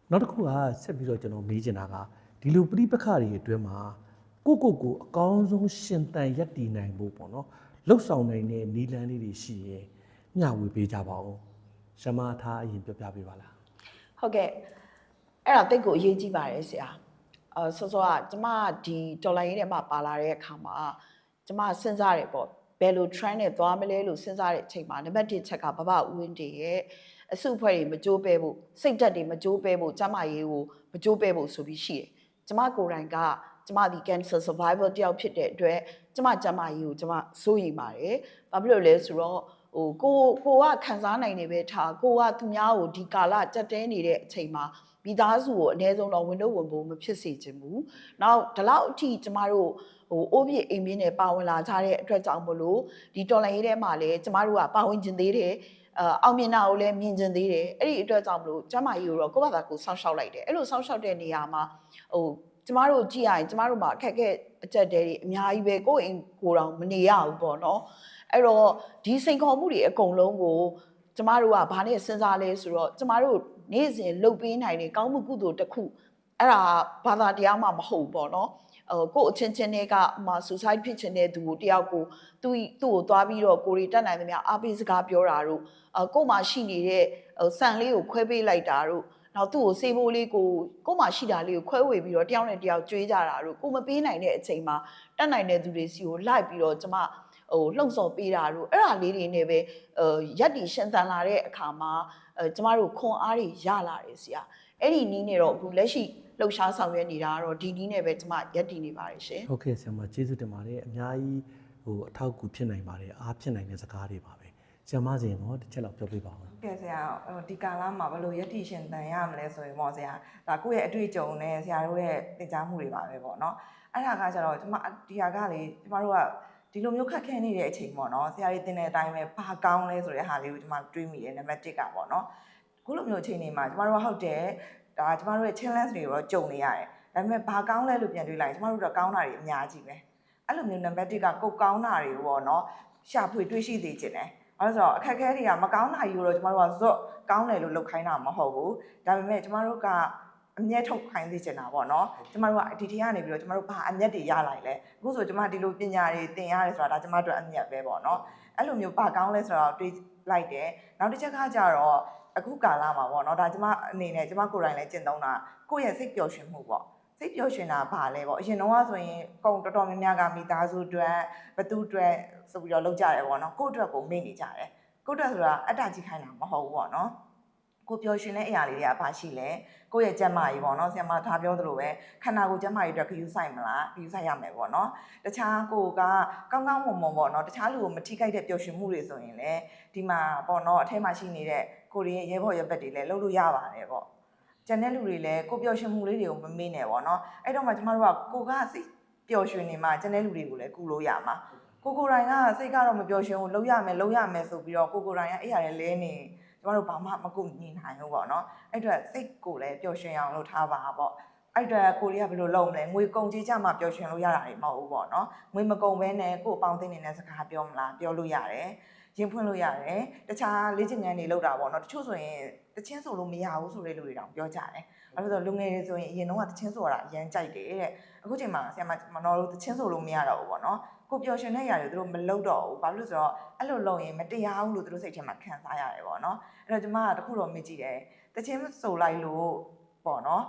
နောက်တစ်ခုကဆက်ပြီးတော့ကျွန်တော်မေးချင်တာကဒီလိုပြိပခါတွေအတွင်းမှာကိုအကောင်းဆုံးရှင်သန်ရပ်တည်နိုင်ဖို့ပေါ့နော်လှုပ်ဆောင်နိုင်တဲ့နီလန်းလေးတွေရှိရင်မျှဝေပေးကြပါဦးဆရာမထားအရင်ပြောပြပေးပါလားဟုတ်ကဲ့အဲ့ဒါတိတ်ကိုအရေးကြီးပါတယ်ဆရာစောစောကကျမဒီတော်လိုင်းရေးထဲမှာပါလာတဲ့အခါမှာကျမစဉ်းစားတယ်ပေါ့ဘယ်လို trend နဲ့သွားမလဲလို့စဉ်းစားတဲ့အချိန်မှာနံပါတ်1ချက်ကဘဘဦးဝင်းတေရဲ့အစုအဖွဲ့တွေမကြိုးပဲဖို့စိတ်ဓာတ်တွေမကြိုးပဲဖို့ကျမရေးကိုမကြိုးပဲဖို့ဆိုပြီးရှိတယ်ကျမကိုယ်တိုင်ကကျမဒီ cancer survivor တယောက်ဖြစ်တဲ့အတွက်ကျမရေးကိုကျမစိုးရိမ်ပါတယ်ဘာဖြစ်လို့လဲဆိုတော့ကိုကခံစားနိုင်နေပဲထားကိုကသူများကိုဒီကာလကြက်တဲနေတဲ့အချိန်မှာမိသားစုကိုအနည်းဆုံးတော့ဝန်တော့ဝန်ဖို့မဖြစ်စေချင်ဘူး။နောက်ဒီလောက်အထိကျမတို့အိုးပြည့်အိမ်ပြင်းနဲ့ပါဝင်လာကြတဲ့အတွက်ကြောင့်မလို့ဒီတော်လိုင်းရေးထဲမှာလည်းကျမတို့ကပါဝင်ခြင်းသေးတယ်။အောင်မြင်တာကိုလည်းမြင်ခြင်းသေးတယ်။အဲ့ဒီအတွက်ကြောင့်မလို့ကျမကြီးကိုတော့ကိုယ့်ဘာသာကိုစောင့်ရှောက်လိုက်တယ်။အဲ့လိုစောင့်ရှောက်တဲ့နေရာမှာကျမတို့ကြည့်ရရင်ကျမတို့မှာအခက်အခဲအကျက်တဲတွေအများကြီးပဲကိုယ့်အိမ်ကိုယ်တော်မနေရဘူးပေါ့နော်။အဲ့တော့ဒီစိန်ခေါ်မှုတွေအကုန်လုံးကိုကျမတို့ကဘာနဲ့စဉ်းစားလဲဆိုတော့ကျမတို့နေ့စဉ်လှုပ်ပေးနိုင်တဲ့ကောင်းမှုကုသိုလ်တစ်ခုအဲ့ဒါဘာသာတရားမှမဟုတ်ဘူးပေါ့နော်ကိုယ့်အချင်းချင်းတွေကsuicide ဖြစ်ခြင်းတဲ့သူကိုတယောက်ကိုသူ့ကိုသွားပြီးတော့ကိုယ်တွေတက်နိုင်သမျှအားပေးစကားပြောတာတို့ကိုယ်မှာရှိနေတဲ့ဆန်လေးကိုခွဲပေးလိုက်တာတို့နောက်သူ့ကိုစေးဘိုးလေးကိုမှာရှိတာလေးကိုခွဲဝေပြီးတော့တယောက်နဲ့တယောက်ကြွေးကြတာတို့ကိုမပေးနိုင်တဲ့အချိန်မှာတက်နိုင်တဲ့သူတွေစီကိုလိုက်ပြီးတော့ကျမလှုံ့ဆော်ပေးတာတို့အဲ့ဒါလေးတွေနဲ့ပဲရက်တီရှင်သန်လာတဲ့အခါမှာကျမတို့ခွန်အားတွေရလာတယ်ဆရာအဲ့ဒီနီးနေတော့အခုလက်ရှိလှုပ်ရှားဆောင်ရွက်နေတာကတော့ဒီနီးနဲ့ပဲကျမရက်တီနေပါတယ်ရှင်ဟုတ်ကဲ့ဆရာမကျေးဇူးတင်ပါတယ်အများကြီးအထောက်အကူဖြစ်နိုင်ပါတယ်အားဖြစ်နိုင်တဲ့စကားတွေပါပဲဆရာမစင်တော့တစ်ချက်လောက်ပြောပြပါဦးကဲဆရာဒီကာလမှာဘယ်လိုရက်တီရှင်သန်ရမလဲဆိုရင်ပေါ့ဆရာဒါကိုယ့်ရဲ့အတွေ့အကြုံနဲ့ဆရာတို့ရဲ့သင်ကြားမှုတွေပါပဲပေါ့နော်အဲ့ဒါကကျတော့ကျမဒီဟာကလေကျမတို့ကဒီလိုမျိုးခက်ခဲနေတဲ့အချိန်ပေါ့နော်ဆရာကြီးသင်တဲ့အတိုင်းပဲဘာကောင်းလဲဆိုတဲ့ဟာလေးကိုကျမတွေးမိတယ်နံပါတ်1ကပေါ့နော်ခုလိုမျိုးအချိန်တွေမှာကျမတို့ကဟုတ်တယ်ဒါကျမတို့ရဲ့ challenge တွေတော့ကြုံနေရတယ်ဒါပေမဲ့ဘာကောင်းလဲလို့ပြန်တွေးလိုက်ကျမတို့တော့ကောင်းတာတွေအများကြီးပဲအဲ့လိုမျိုးနံပါတ်1ကကိုကောင်းတာတွေပေါ့နော်ရှာဖွေတွေးရှိသေးခြင်းတယ်အဲ့ဒါဆိုတော့အခက်အခဲတွေကမကောင်းတာကြီးတော့ကျမတို့ကဇော့ကောင်းတယ်လို့လုပ်ခိုင်းတာမဟုတ်ဘူးဒါပေမဲ့ကျမတို့ကအမျက်ထုတ်ခိုင်းစေချင်တာပေါ့နော်ကျမတို့ကဒီထီကနေပြီးတော့ကျမတို့ဘာအမျက်တွေရလိုက်လဲအခုဆိုကျမဒီလိုပညာတွေသင်ရတယ်ဆိုတာဒါကျမတို့အမျက်ပဲပေါ့နော် အဲ့လိုမျိုးပါကောင်းလဲဆိုတော့တွေးလိုက်တယ်နောက်တစ်ချက်ကကြတော့အခုကာလမှာပေါ့နော်ဒါကျမအနေနဲ့ကျမကိုယ်တိုင်လည်းကျင့်သုံးတာကိုယ့်ရဲ့စိတ်ပျော်ရွှင်မှုပေါ့စိတ်ပျော်ရွှင်တာဘာလဲပေါ့အရင်တော့ဆိုရင်ကုန်တော်တော်များများကမိသားစုအတွက်ဘသူအတွက်ဆိုပြီးတော့လုပ်ကြတယ်ပေါ့နော်ကိုယ့်အတွက်ကိုမေ့နေကြတယ်ကိုယ့်အတွက်ဆိုတာအတ္တကြီးခိုင်းတာမဟုတ်ဘူးပေါ့နော်ကိုပျော်ရွှင်တဲ့အရာလေးတွေကဘာရှိလဲကိုယ့်ရဲ့ကျန်းမာရေးပေါ့နော်ဆရာမထားပြောသလိုပဲခန္ဓာကိုယ်ကျန်းမာရေးအတွက်ခရူးဆိုင်မလားခရူးဆိုင်ရမယ်ပေါ့နော်တခြားကိုကကောင်းကောင်းမွန်မွန်ပေါ့နော်တခြားလူကိုမထိခိုက်တဲ့ပျော်ရွှင်မှုတွေဆိုရင်လည်းဒီမှာပေါ့နော်အထက်မှာရှိနေတဲ့ကိုရီးရဲဘော်ရဲဘက်တွေလည်းလုပ်လို့ရပါတယ်ပေါ့ကျန်တဲ့လူတွေလည်းကိုပျော်ရွှင်မှုလေးတွေကိုမမေ့နဲ့ပေါ့နော်အဲ့တော့မှကျမတို့ကကိုကစိတ်ပျော်ရွှင်နေမှကျန်တဲ့လူတွေကိုလည်းကူလို့ရမှာကိုကိုတိုင်းကစိတ်ကတော့မပျော်ရွှင်ဘူးလုပ်ရမယ်ဆိုပြီးတော့ကိုကိုတိုင်းကအဲ့ရတယ်လဲနေကျမတို့ဘာမှမကုညီနိုင်ဘူးပေါ့နော်အဲ့အတွက်စိတ်ကိုလည်းပျော်ရွှင်အောင်လုပ်ထားပါပေါ့အဲ့အတွက်ကိုရီးယားဘယ်လိုလုပ်မလဲငွေကုန်ကြေးကြမှာပျော်ရွှင်လို့ရတာတွေမဟုတ်ဘူးပေါ့နော်ငွေမကုန်ဘဲနဲ့ကို့အပေါင်းအသင်းတွေနဲ့စကားပြောမလားပြောလို့ရတယ်ရင်ဖွင့်လို့ရတယ်တခြားလေ့ကျင့်ခန်းတွေလုပ်တာပေါ့နော်တချို့ဆိုရင်တချင်းဆိုလို့မရဘူးဆိုတဲ့လူတွေတောင်ပြောကြတယ်အဲ့လိုဆိုလူငယ်တွေဆိုရင်အရင်တော့တချင်းဆိုတာအရန်ကြိုက်တယ်တဲ့အခုချိန်မှာဆရာမနော်တို့တချင်းဆိုလို့မရတော့ဘူးပေါ့နော်ကိုပျော်ရွှင်တဲ့ຢာတွေသူတို့မလုပ်တော့ဘူးဘာလို့လဲဆိုတော့အဲ့လိုလုပ်ရင်မတရားဘူးလို့သူတို့စိတ်ထဲမှာခံစားရတယ်ပေါ့နော်အဲ့တော့ကျမကတခုတော့မေ့ကြည့်တယ်တချင်းဆိုလိုက်လို့ပေါ့နော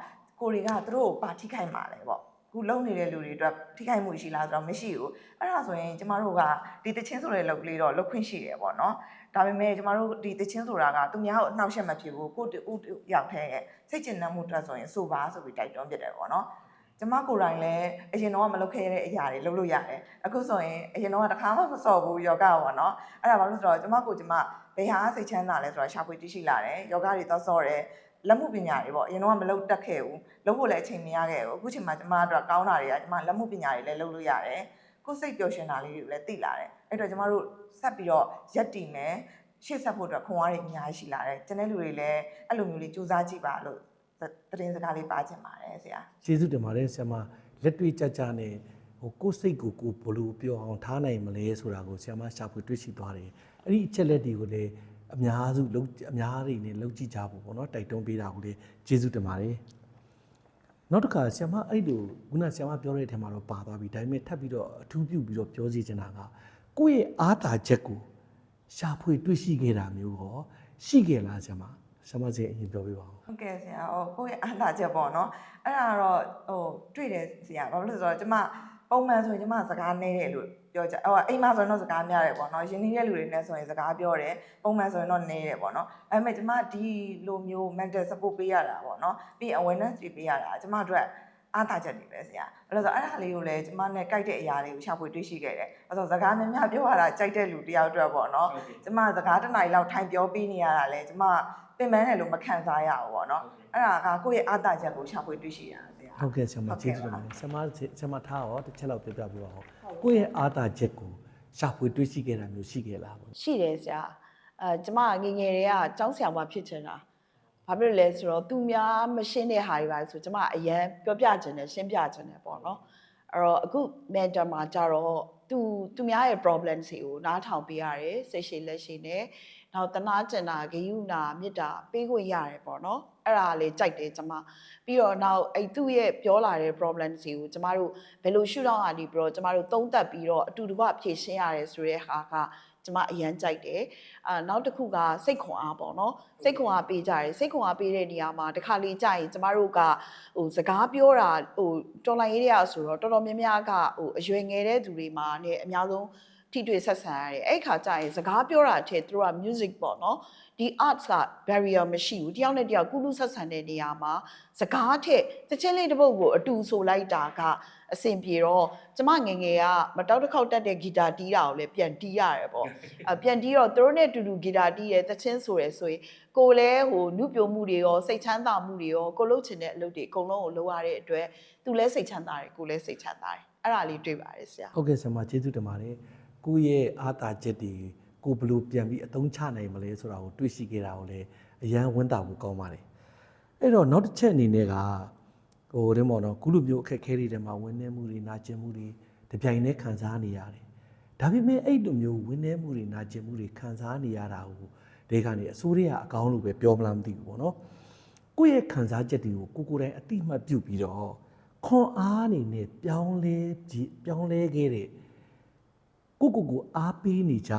်ကိုတွေကသူတို့ကိုပါထိခိုက်မှာလဲပေါ့ခုလုံနေတဲ့လူတွေအတွက်ထိခိုက်မှုရှိလားဆိုတော့မရှိဘူးအဲ့ဒါဆိုရင်ကျမတို့ကဒီတချင်းဆိုတဲ့လုပ်ကလေးတော့လုပ်ခွင့်ရှိတယ်ပေါ့နော်ဒါပေမဲ့ကျမတို့ဒီတချင်းဆိုတာကသူများကိုအနှောက်အယှက်မဖြစ်ဘူးကိုတူရောက်တဲ့စိတ်ကျဉ်နှံ့မှုအတွက်ဆိုရင်ဆိုပါဆိုပြီးတိုက်တွန်းပြတယ်ပေါ့နော်ကျမကိုယ်တိုင်လည်းအရင်တော့မလုပ်ခဲ့တဲ့အရာတွေလုပ်လို့ရတယ်အခုဆိုရင်အရင်တော့တခါမှမစော်ဘူးယောဂပေါ့နော်အဲ့ဒါဘာလို့ဆိုတော့ကျမဘယ်ဟာစိတ်ချမ်းသာလဲဆိုတာရှာဖွေသိရှိလာတယ်ယောဂတွေတော့စော်တယ်လက်မှုပညာတွေပေါ့အရင်တော့မလုပ်တတ်ခဲ့ဘူးလုပ်ဖို့လည်းအချိန်မရခဲ့ဘူးအခုချိန်မှာကျမတို့ကောင်းတာတွေကကျမလက်မှုပညာတွေလည်းလုပ်လို့ရတယ်ကိုယ်စိတ်ပျော်ရွှင်တာလေးတွေလည်းသိလာတယ်အဲ့တော့ကျမတို့ဆက်ပြီးတော့ရက်တည်မယ်ရှေ့ဆက်ဖို့အတွက်ခွန်အားတွေအများကြီးရှိလာတယ်ကျန်တဲ့လူတွေလည်းအဲ့လိုမျိုးလေးစူးစမ်းကြည့်ပါလို့သတင်းစကားလေးပါချင်ပါတယ်ဆရာကျေးဇူးတင်ပါတယ်ဆရာမလက်တွေ့ကြကြနဲ့ကိုယ်စိတ်ကိုဘလို့ပြောအောင်ထားနိုင်မလဲဆိုတာကိုဆရာမရှာဖွေတွေ့ရှိသွားတယ်အဲ့ဒီအချက်လက်တွေကိုလည်းအများတွေနဲ့လုပ်ကြည့်ကြဖို့ပေါ့နော်တိုက်တွန်းပေးတာကိုလည်းကျေးဇူးတင်ပါတယ်နောက်တစ်ခါဆရာမအဲ့လိုခုနဆရာမပြောတဲ့အထက်မှာတော့ပါသွားပြီဒါပေမဲ့ထပ်ပြီးတော့အထူးပြုပြီးတော့ပြောစီချင်တာကကိုယ့်ရဲ့အားသာချက်ကိုရှာဖွေတွေ့ရှိခဲ့တာမျိုးရောရှိခဲ့လားဆရာမစီအရင်ပြောပြပါဦးဟုတ်ကဲ့ဆရာကိုယ့်ရဲ့အားသာချက်ပေါ့နော်အဲ့ဒါတော့တွေ့တယ်ဆရာဘာလို့လဲဆိုတော့ကျမပုံမှန်ဆိုရင်ကျမစကားနည်းတယ်လို့ပြောကြအိမ်မှာဆိုရင်တော့စကားများတယ်ပေါ့နော်ရင်းနှီးတဲ့လူတွေနဲ့ဆိုရင်စကားပြောတယ်ပုံမှန်ဆိုရင်တော့နည်းတယ်ပေါ့နော်ဒါပေမဲ့ကျမဒီလိုမျိုး mental support ပေးရတာပေါ့နော်ပြီး awareness တွေပေးရတာကျမတို့အားသာချက်တွေပဲဆရာအဲ့လိုဆိုအဲ့ဒါလေးကိုလည်းကျမနဲ့ကြိုက်တဲ့အရာလေးကိုရှာဖွေတွေ့ရှိခဲ့တယ်အဲ့ဆိုစကားများများပြောရတာကြိုက်တဲ့လူတယောက်အတွက်ပေါ့နော်ကျမစကားတစ်နာရီလောက်ထိုင်ပြောပေးနေရတာလဲကျမပင်ပန်းတယ်လို့မခံစားရဘူးပေါ့နော်အဲ့ဒါကကိုယ့်ရဲ့အားသာချက်ကိုရှာဖွေတွေ့ရှိရတာဆရာဟုတ်ကဲ့ဆရာမကျေးဇူးတင်ပါတယ်ဆရာမထားရောတစ်ချက်လောက်ပြောပြပေးပါဦးကိုယ့်ရဲ့အားသာချက်ကိုရှာဖွေတွေ့ရှိခဲ့တာမျိုးရှိခဲ့လားပေါ့ရှိတယ်ဆရာကျမငယ်ငယ်တွေကကျောင်းဆရာမဖြစ်ချင်တာဘာဖြစ်လို့လဲဆိုတော့သူများမရှင်းတဲ့ဟာတွေပါဆိုကျမအရန်ပြောပြချင်တယ်ရှင်းပြချင်တယ်ပေါ့နော်အဲ့တော့အခု mentor မှာကြတော့သူများရဲ့ problem တွေကိုနားထောင်ပေးရတယ်စိတ်ရှိလက်ရှိနဲ့နောက်တနာကျင်တာဂယုဏမေတ္တာပေးခွင့်ရတယ်ပေါ့နော်အဲ့ဒါလေးကြိုက်တယ်ကျမပြီးတော့နောက်အဲ့သူ့ရဲ့ပြောလာတဲ့ problem တွေကိုကျမတို့ဘယ်လိုရှုထောင့်ကနေပြီးတော့ကျမတို့သုံးသပ်ပြီးတော့အတူတကွဖြေရှင်းရတယ်ဆိုတဲ့ဟာကကျမအရန်ကြိုက်တယ်နောက်တစ်ခုကစိတ်ခွန်အားပေါ့နော်စိတ်ခွန်အားပေးကြတယ်စိတ်ခွန်အားပေးတဲ့နေရာမှာတစ်ခါလေကြာရင်ကျမတို့ကစကားပြောတာတော်လိုင်းရေးတွေကဆိုတော့တော်တော်များများကအရွယ်ငယ်တဲ့သူတွေမှာねအများဆုံးထိတွေ့ဆက်ဆံရတယ်အဲ့ခါကျရင်စကားပြောတာတဲ့သူတို့က music ပေါ့နော်ဒီ arts က barrier မရှိဘူးတယောက်နဲ့တယောက်ကုလူဆက်ဆံတဲ့နေရာမှာစကားတဲ့တချင်းလေးတစ်ပုဒ်ကိုအတူဆိုလိုက်တာကအဆင်ပြေတော့ကျမငယ်ငယ်ကမတောက်တစ်ခေါက်တက်တဲ့ဂီတာတီးတာကိုလည်းပြန်တီးရတယ်ပေါ့ပြန်တီးတော့သူတို့နဲ့အတူတူဂီတာတီးတယ်တချင်းဆိုရယ်ဆိုရင်ကိုလည်းနုပြိုမှုတွေရောစိတ်ချမ်းသာမှုတွေရောကိုလုပ်ချင်တဲ့အလုပ်တွေအကုန်လုံးကိုလုပ်ရတဲ့အတွက်သူလည်းစိတ်ချမ်းသာတယ်ကိုလည်းစိတ်ချမ်းသာတယ်အဲ့ဒါလေးတွေ့ပါတယ်ဆရာဟုတ်ကဲ့ဆရာမကျေးဇူးတင်ပါတယ်ကိုယ့်ရဲ့အားသာချက်တွေကိုဘယ်လိုပြန်ပြီးအသုံးချနိုင်မလဲဆိုတာကိုတွေးရှိခဲ့တာကိုလည်းအရန်ဝမ်းသာဖို့ကောင်းပါတယ်အဲ့တော့နောက်တစ်ချက်အနေနဲ့ကဒီမော်နော်ကုလူမျိုးအခက်ခဲတွေထဲမှာဝင်းနေမှုတွေနာကျင်မှုတွေတပြိုင်တည်းခံစားနေရတယ်ဒါပေမဲ့အဲ့လိုမျိုးဝင်းနေမှုတွေနာကျင်မှုတွေခံစားနေရတာကိုဒီကနေအစိုးရကအကောင်းလို့ပဲပြောမလားမသိဘူးပေါ့နော်ကိုယ့်ရဲ့ခံစားချက်တွေကိုကိုယ်တိုင်အတိအမှတ်ပြုပြီးတော့ခွန်အားအနေနဲ့ပြောင်းလဲခဲ့တဲ့ကိုအားပေးနေကြ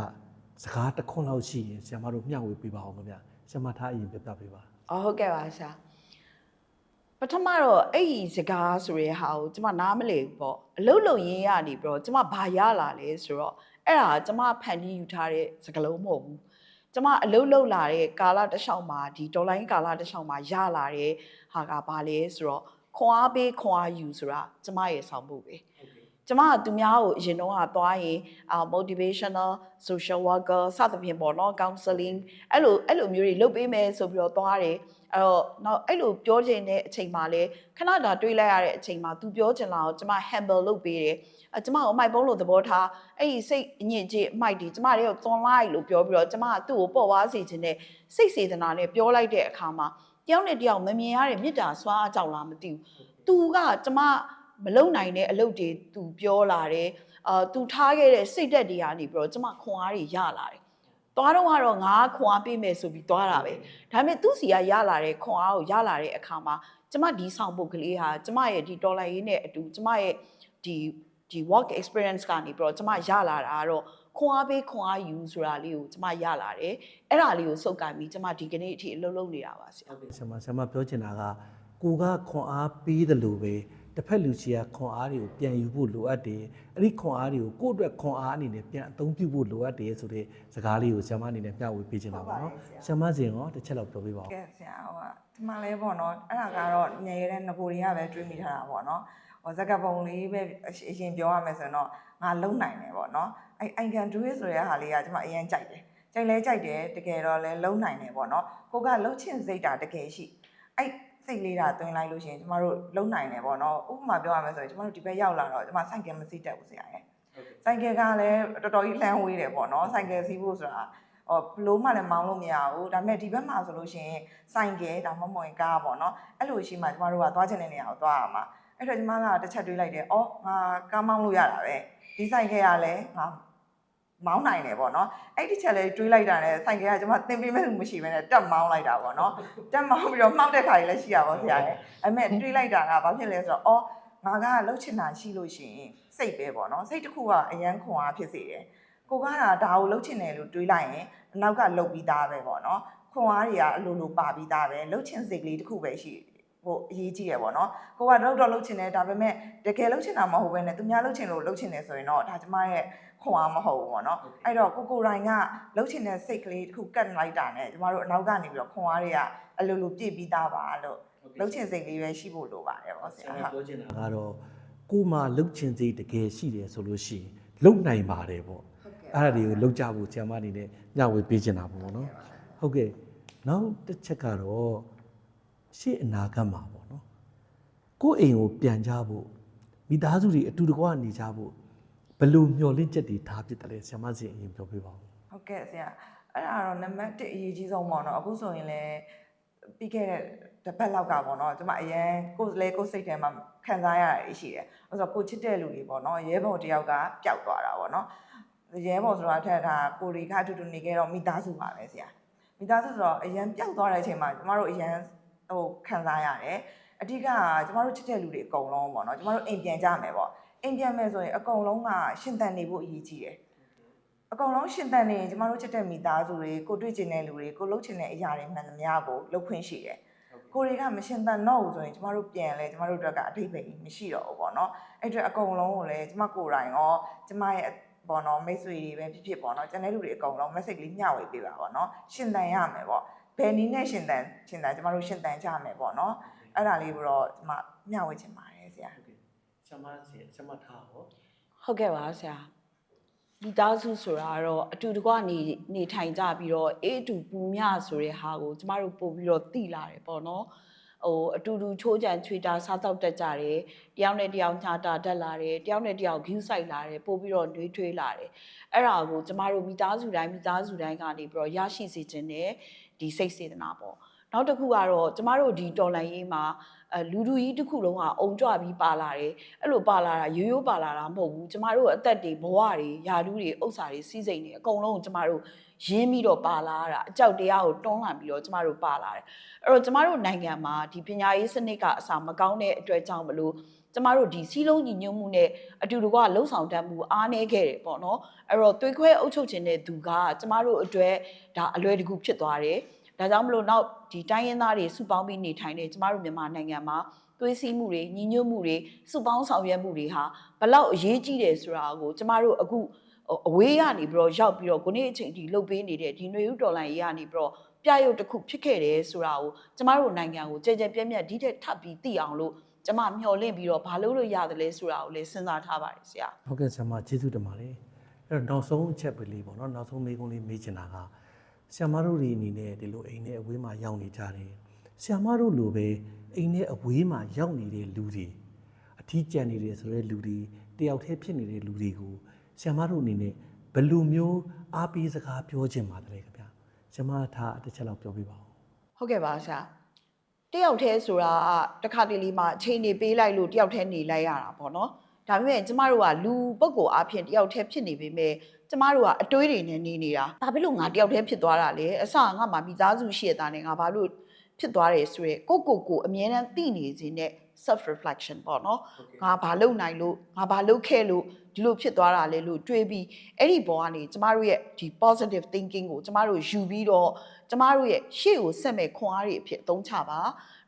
စကားတစ်ခွန်းလောက်ရှိရင်ဆရာမတို့မျှဝေပေးပါအောင်ခင်ဗျဆရာမထားအရင်ပြပြပေးပါ ဟုတ်ကဲ့ပါဆရာပထမတော့အဲ့ဒီစကားဆိုရဲဟာကိုကျမနားမလည်ဘူးပေါ့အလုတ်လုံရင်းရနေပြီးတော့ကျမဘာရလာလဲဆိုတော့အဲ့ဒါကျမဖန်တီးယူထားတဲ့စကားလုံးမဟုတ်ဘူးကျမအလုတ်လုံလာတဲ့ကာလတစ်လျှောက်မှာဒီဒေါ်လာကာလတစ်လျှောက်မှာရလာတဲ့ဟာကဘာလဲဆိုတော့ခွန်အားပေးခွန်အားယူဆိုတာကျမရဲ့ဆောင်မှုပဲကျမကသူများကိုအရင်တော့သွားရင်motivational social worker စသဖြင့်ပေါ့နော် counseling အဲ့လိုမျိုးတွေလုပ်ပေးမယ်ဆိုပြီးတော့သွားတယ်အဲ့တော့နောက်အဲ့လိုပြောချင်တဲ့အချိန်မှာလဲခဏတာတွေးလိုက်ရတဲ့အချိန်မှာ तू ပြောချင်လာအောင်ကျမ humble လုပ်ပေးတယ်ကျမကိုအမိုက်ပုံးလို့သဘောထားအဲ့ဒီစိတ်အညစ်အကြေးအမိုက်တွေကျမတွေကိုသွန်လိုက်လို့ပြောပြီးတော့ကျမကသူ့ကိုပေါ်ဝါးစေခြင်းနဲ့စိတ်စေတနာနဲ့ပြောလိုက်တဲ့အခါမှာတယောက်နဲ့တယောက်မမြင်ရတဲ့မေတ္တာစွာအကြောင်းလားမသိဘူး तू ကကျမမလုံနိုင်တဲ့အလုပ်တွေ तू ပြောလာတယ်तू ထားခဲ့တဲ့စိတ်သက်တွေကနေပြီးတော့ကျမခွန်အားတွေရလာတယ်သွားတော့ကတော့ငါခွန်အားပေးမယ်ဆိုပြီးသွားတာပဲဒါပေမဲ့သူ့စီကရလာတဲ့ခွန်အားကိုရလာတဲ့အခါမှာကျမဒီဆောင်ပုတ်ကလေးဟာကျမရဲ့ဒီတော်လိုင်းရေးနဲ့အတူကျမရဲ့ဒီ work experience ကနေပြီးတော့ကျမရလာတာကတော့ခွန်အားပေးခွန်အားယူဆိုတာလေးကိုကျမရလာတယ်အဲ့ဒါလေးကိုစုပ်ကိုင်ပြီးကျမဒီကနေ့အထိအလုပ်လုပ်နေတာပါဆရာ ဟုတ်ကဲ့ဆရာမပြောချင်တာကကိုကခွန်အားပေးတယ်လို့ပဲတစ်ဖက်လူကြီးကခွန်အားတွေကိုပြန်ယူဖို့လိုအပ်တယ်အဲ့ဒီခွန်အားတွေကိုကိုယ့်အတွက်ခွန်အားအနေနဲ့ပြန်အသုံးပြုဖို့လိုအပ်တယ်ဆိုတဲ့စကားလေးကိုဆရာမအနေနဲ့မျှဝေပေးချင်တာပါနော်ဆရာမစင်ရောတစ်ချက်လောက်ပြောပေးပါဦး ကဲဆရာဟိုဒီမှာလဲပေါ့နော်အဲ့ဒါကတော့ငယ်ရတဲ့ငကိုတွေကပဲတွေးမိထားတာပေါ့နော်ဟိုဇက်ကပုံလေးပဲအရင်ပြောရမယ်ဆိုရင်တော့ငါလုံနိုင်တယ်ပေါ့နော်အဲ့ I can do it ဆိုတဲ့ဟာလေးကကျွန်မအရင်ကြိုက်တယ်ကြိုက်လဲကြိုက်တယ်တကယ်တော့လဲလုံနိုင်တယ်ပေါ့နော်ကိုကလှုပ်ချင်စိတ်တာတကယ်ရှိအဲ့စိတ်လေးတာတွင်းလိုက်လို့ရှိရင်ကျမတို့လုံနိုင်တယ်ပေါ့နော်ဥပမာပြောရမယ်ဆိုရင်ကျမတို့ဒီဘက်ရောက်လာတော့ကျမဆိုင်ကယ်မစီးတတ်ဘူးဆရာရဲ့ဆိုင်ကယ်ကလည်းတော်တော်ကြီးလှမ်းဝေးတယ်ပေါ့နော်ဆိုင်ကယ်စီးဖို့ဆိုတာဘလို့မှလည်းမောင်းလို့မရဘူးဒါပေမဲ့ဒီဘက်မှာဆိုလို့ရှိရင်ဆိုင်ကယ်ဒါမှမဟုတ်ရင်ကားပေါ့နော်အဲ့လိုရှိမှကျမတို့ကသွားချင်တဲ့နေရာကိုသွားရမှာအဲ့တော့ကျမကတစ်ချက်တွေးလိုက်တယ်အော်ငါကားမောင်းလို့ရတာပဲဒီဆိုင်ကယ်ကလည်းငါမောင်းနိုင်တယ်ပေါ့နော်အဲ့ဒီချက်လေးတွေးလိုက်တာနဲ့ဆိုင်ကယ်ကကျွန်မသင်ပေးမဲ့လူမရှိဘဲနဲ့တက်မောင်းလိုက်တာပေါ့နော်တက်မောင်းပြီးတော့မှောက်တဲ့ခါကြီးလည်းရှိရပါဆရာရဲ့အဲ့မဲ့တွေးလိုက်တာကဘာဖြစ်လဲဆိုတော့အော်ငါကလှုပ်ချင်တာရှိလို့ရှိရင်စိတ်ပဲပေါ့နော်စိတ်တစ်ခုကအရန်ခွန်အားဖြစ်စေတယ်ကိုကဒါကိုလှုပ်ချင်တယ်လို့တွေးလိုက်ရင်အနောက်ကလှုပ်ပြီးသားပဲပေါ့နော်ခွန်အားတွေကအလိုလိုပါပြီးသားပဲလှုပ်ချင်စိတ်ကလေးတစ်ခုပဲရှိဟိုအရေးကြီးရပေါ့နော်ကိုကတော့လှုပ်ချင်တယ်ဒါပေမဲ့တကယ်လှုပ်ချင်တာမဟုတ်ဘဲနဲ့သူများလှုပ်ချင်လို့လှုပ်ချင်တယ်ဆိုရင်တော့ဒါကျမရဲ့ခွန်အားမဟုတ်ဘူးပေါ့နော်အဲ့တော့ကိုရိုင်းကလှုပ်ချင်တဲ့စိတ်ကလေးတစ်ခုကတ်လိုက်တာနဲ့ကျမတို့အနောက်ကနေပြီးတော့ခွန်အားတွေကအလိုလိုပြည့်ပြီးသားပါလို့လှုပ်ချင်စိတ်လေးပဲရှိဖို့လိုပါတယ်ပေါ့ဆရာဟုတ်ပြောချင်တာကတော့ကိုမှလှုပ်ချင်စိတ်တကယ်ရှိတယ်ဆိုလို့ရှိရင်လှုပ်နိုင်ပါတယ်ပေါ့အဲ့ဒါတွေကိုလှုပ်ကြဖို့ဆရာမအနေနဲ့ညဝေပေးချင်တာပေါ့နော်ဟုတ်ကဲ့နောက်တစ်ချက်ကတော့ရှေ့အနာဂတ်မှာပေါ့နော်ကိုယ့်အိမ်ကိုပြန်ကြဖို့မိသားစုတွေအတူတကွနေကြဖို့ဘယ်လိုမျှော်လင့်ချက်တွေထားဖြစ်တယ်လဲဆရာမစီအရင်ပြောပြပါဦးဟုတ်ကဲ့ဆရာအဲ့ဒါတော့နံပါတ်1အရေးကြီးဆုံးပေါ့နော်အခုဆိုရင်လည်းပြီးခဲ့တဲ့တစ်ပတ်လောက်ကပေါ့နော်ကျွန်မအရင်ကိုစိတ်ထဲမှာခံစားရတာရှိတယ်။အဲဆိုကိုချစ်တဲ့လူတွေပေါ့နော်ရဲဘော်တယောက်ကပျောက်သွားတာပေါ့နော်။ရဲဘော်ဆိုတာထက်ဒါကိုရီခအတူတူနေခဲ့တော့မိသားစုပါပဲဆရာ။မိသားစုဆိုတော့အရင်ပျောက်သွားတဲ့အချိန်မှာကျမတို့အရင်ဟိုခံစားရတယ်။အဓိကကျမတို့ချစ်တဲ့လူတွေအကုန်လုံးပေါ့နော်ကျမတို့အိမ်ပြန်ကြမယ်ပေါ့။အိမ်ပြန်မယ်ဆိုရင်အကုန်လုံးကရှင်သန်နေဖို့အရေးကြီးတယ်။အကုန်လုံးရှင်သန်နေရင်ကျမတို့ချစ်တဲ့မိသားစုတွေကိုတွေ့ကျင်တဲ့လူတွေကိုလှုပ်ချင်တဲ့အရာတွေမှန်သမျှကိုလှုပ်ခွင့်ရှိတယ်။ကိုတွေကမရှင်သန်တော့ဘူးဆိုရင်ကျမတို့ပြန်လဲကျမတို့အတွက်ကအထိပ္ပယ်မရှိတော့ဘူးပေါ့နော်။အဲ့အတွက်အကုန်လုံးကိုလည်းကျမကိုယ်တိုင်ရောကျမရဲ့ပေါ့နော်မိတ်ဆွေတွေပဲဖြစ်ဖြစ်ပေါ့နော်ကျန်တဲ့လူတွေအကုန်လုံး message လေးမျှဝေပေးပါပေါ့နော်။ရှင်သန်ရမယ်ပေါ့။ဘယ်နည်းနဲ့ရှင်သန်ကျမတို့ရှင်သန်ကြမယ်ပေါ့နော်။အဲ့ဒါလေးကိုတော့ကျမမျှဝေချင်ပါတယ်ဆရာ။ဆရာမထားဟောဟုတ်ကဲ့ပါဆရာမိသားစုဆိုတာကတော့အတူတကွနေထိုင်ကြပြီးတော့အေးအတူပူမြဆိုတဲ့ဟာကိုကျမတို့ပို့ပြီးတော့သိလာတယ်ပေါ့နော်ဟိုအတူတူချိုးချံချွေတာစားတော့တက်ကြတယ်တယောက်နဲ့တယောက်ညာတာတက်လာတယ်တယောက်နဲ့တယောက် view ဆိုင်လာတယ်ပို့ပြီးတော့နှွေးထွေးလာတယ်အဲ့ဒါကိုကျမတို့မိသားစုတိုင်းကနေပြီးတော့ရရှိစေခြင်းနဲ့ဒီစိတ်စေတနာပေါ့ နောက်တစ်ခုကတော့ကျမတို့ဒီတော်လန်ရေးမှာလူလူကြီးတစ်ခုလုံးကအုံကြွပြီးပါလာတယ်အဲ့လိုပါလာတာရိုးရိုးပါလာတာမဟုတ်ဘူးကျမတို့အသက်တွေဘဝတွေယာလူတွေဥစ္စာတွေစီးစိမ်တွေအကုန်လုံးကိုကျမတို့ရင်းပြီးတော့ပါလာတာအကြောက်တရားကိုတွန်းလှန်ပြီးတော့ကျမတို့ပါလာတယ်အဲ့တော့ကျမတို့နိုင်ငံမှာဒီပညာရေးစနစ်ကအစာမကောင်းတဲ့အတွက်ကြောင့်မလို့ကျမတို့ဒီစီးလုံးညီညွတ်မှုနဲ့အတူတကွလှုပ်ဆောင်တတ်မှုအားနည်းခဲ့တယ်ပေါ့နော်အဲ့တော့သွေးခွဲအုပ်ချုပ်ခြင်းတဲ့သူကကျမတို့အတွက်ဒါအလွယ်တကူဖြစ်သွားတယ်ဒါကြောင့်မလို့နောက်ဒီတိုင်းရင်းသားတွေစုပေါင်းပြီးနေထိုင်နေကျမတို့မြန်မာနိုင်ငံမှာသွေးစည်းမှုတွေညီညွတ်မှုတွေစုပေါင်းဆောင်ရွက်မှုတွေဟာဘလောက်အရေးကြီးတယ်ဆိုတာကိုကျမတို့အခုအဝေးရနေပြီးတော့ရောက်ပြီးတော့ခုနေ့အချိန်ထိလှုပ်ပေးနေတဲ့ဒီຫນွေဥတော်လှန်ရေးကနေပြီးတော့ပြရုပ်တစ်ခုဖြစ်ခဲ့တယ်ဆိုတာကိုကျမတို့နိုင်ငံကိုကြဲကြဲပြန့်ပြန့်ဒီတဲ့ထပ်ပြီးသိအောင်လို့ကျမမျှော်လင့်ပြီးတော့ဘာလို့ရတယ်လဲဆိုတာကိုလည်းစဉ်းစားထားပါတယ်ဆရာဟုတ်ကဲ့ဆရာမကျေးဇူးတင်ပါတယ်အဲ့တော့နောက်ဆုံးအချက်ပဲလေးပေါ့နော်နောက်ဆုံးမေးခွန်းလေးမေးချင်တာကဆရာမတို့တွေအနေနဲ့ဒီလိုအိမ်နဲ့အဝေးမှာရောက်နေကြတယ်ဆရာမတို့လိုပဲအိမ်နဲ့အဝေးမှာရောက်နေတဲ့လူတွေအထီးကျန်နေတယ်ဆိုတဲ့လူတွေတယောက်တည်းဖြစ်နေတဲ့လူတွေကိုဆရာမတို့အနေနဲ့ဘယ်လိုမျိုးအားပေးစကားပြောချင်ပါတယ်ခင်ဗျာဆရာမထားတစ်ချက်လောက်ပြောပြပါဦးဟုတ်ကဲ့ပါဆရာတယောက်တည်းဆိုတာကတခါတလေမှာအချိန်နေပေးလိုက်လို့တယောက်တည်းနေလိုက်ရတာပေါ့နော်ဒါပေမဲ့ကျမတို့ကလူပုဂ္ဂိုလ်အဖြစ်တယောက်တည်းဖြစ်နေပေမဲ့ကျမတို့ကအတွေးတွေနဲ့နေနေတာဒါဖြစ်လို့ငါတယောက်တည်းဖြစ်သွားတာလေအစငါမှမိသားစုရှိရတာနဲ့ငါဘာလို့ဖြစ်သွားတယ်ဆိုရဲကိုအမြဲတမ်းသိနေစေနဲ့ self reflection ပေါ့နော်ငါဘာလုပ်နိုင်လို့ငါဘာလုပ်ခဲ့လို့ဒီလိုဖြစ်သွားတာလဲလို့တွေးပြီးအဲ့ဒီဘောကနေကျမတို့ရဲ့ဒီ positive thinking ကိုကျမတို့ယူပြီးတော့ကျမတို့ရဲ့ရှေ့ကိုဆက်မဲ့ခွန်အားတွေအဖြစ်အသုံးချပ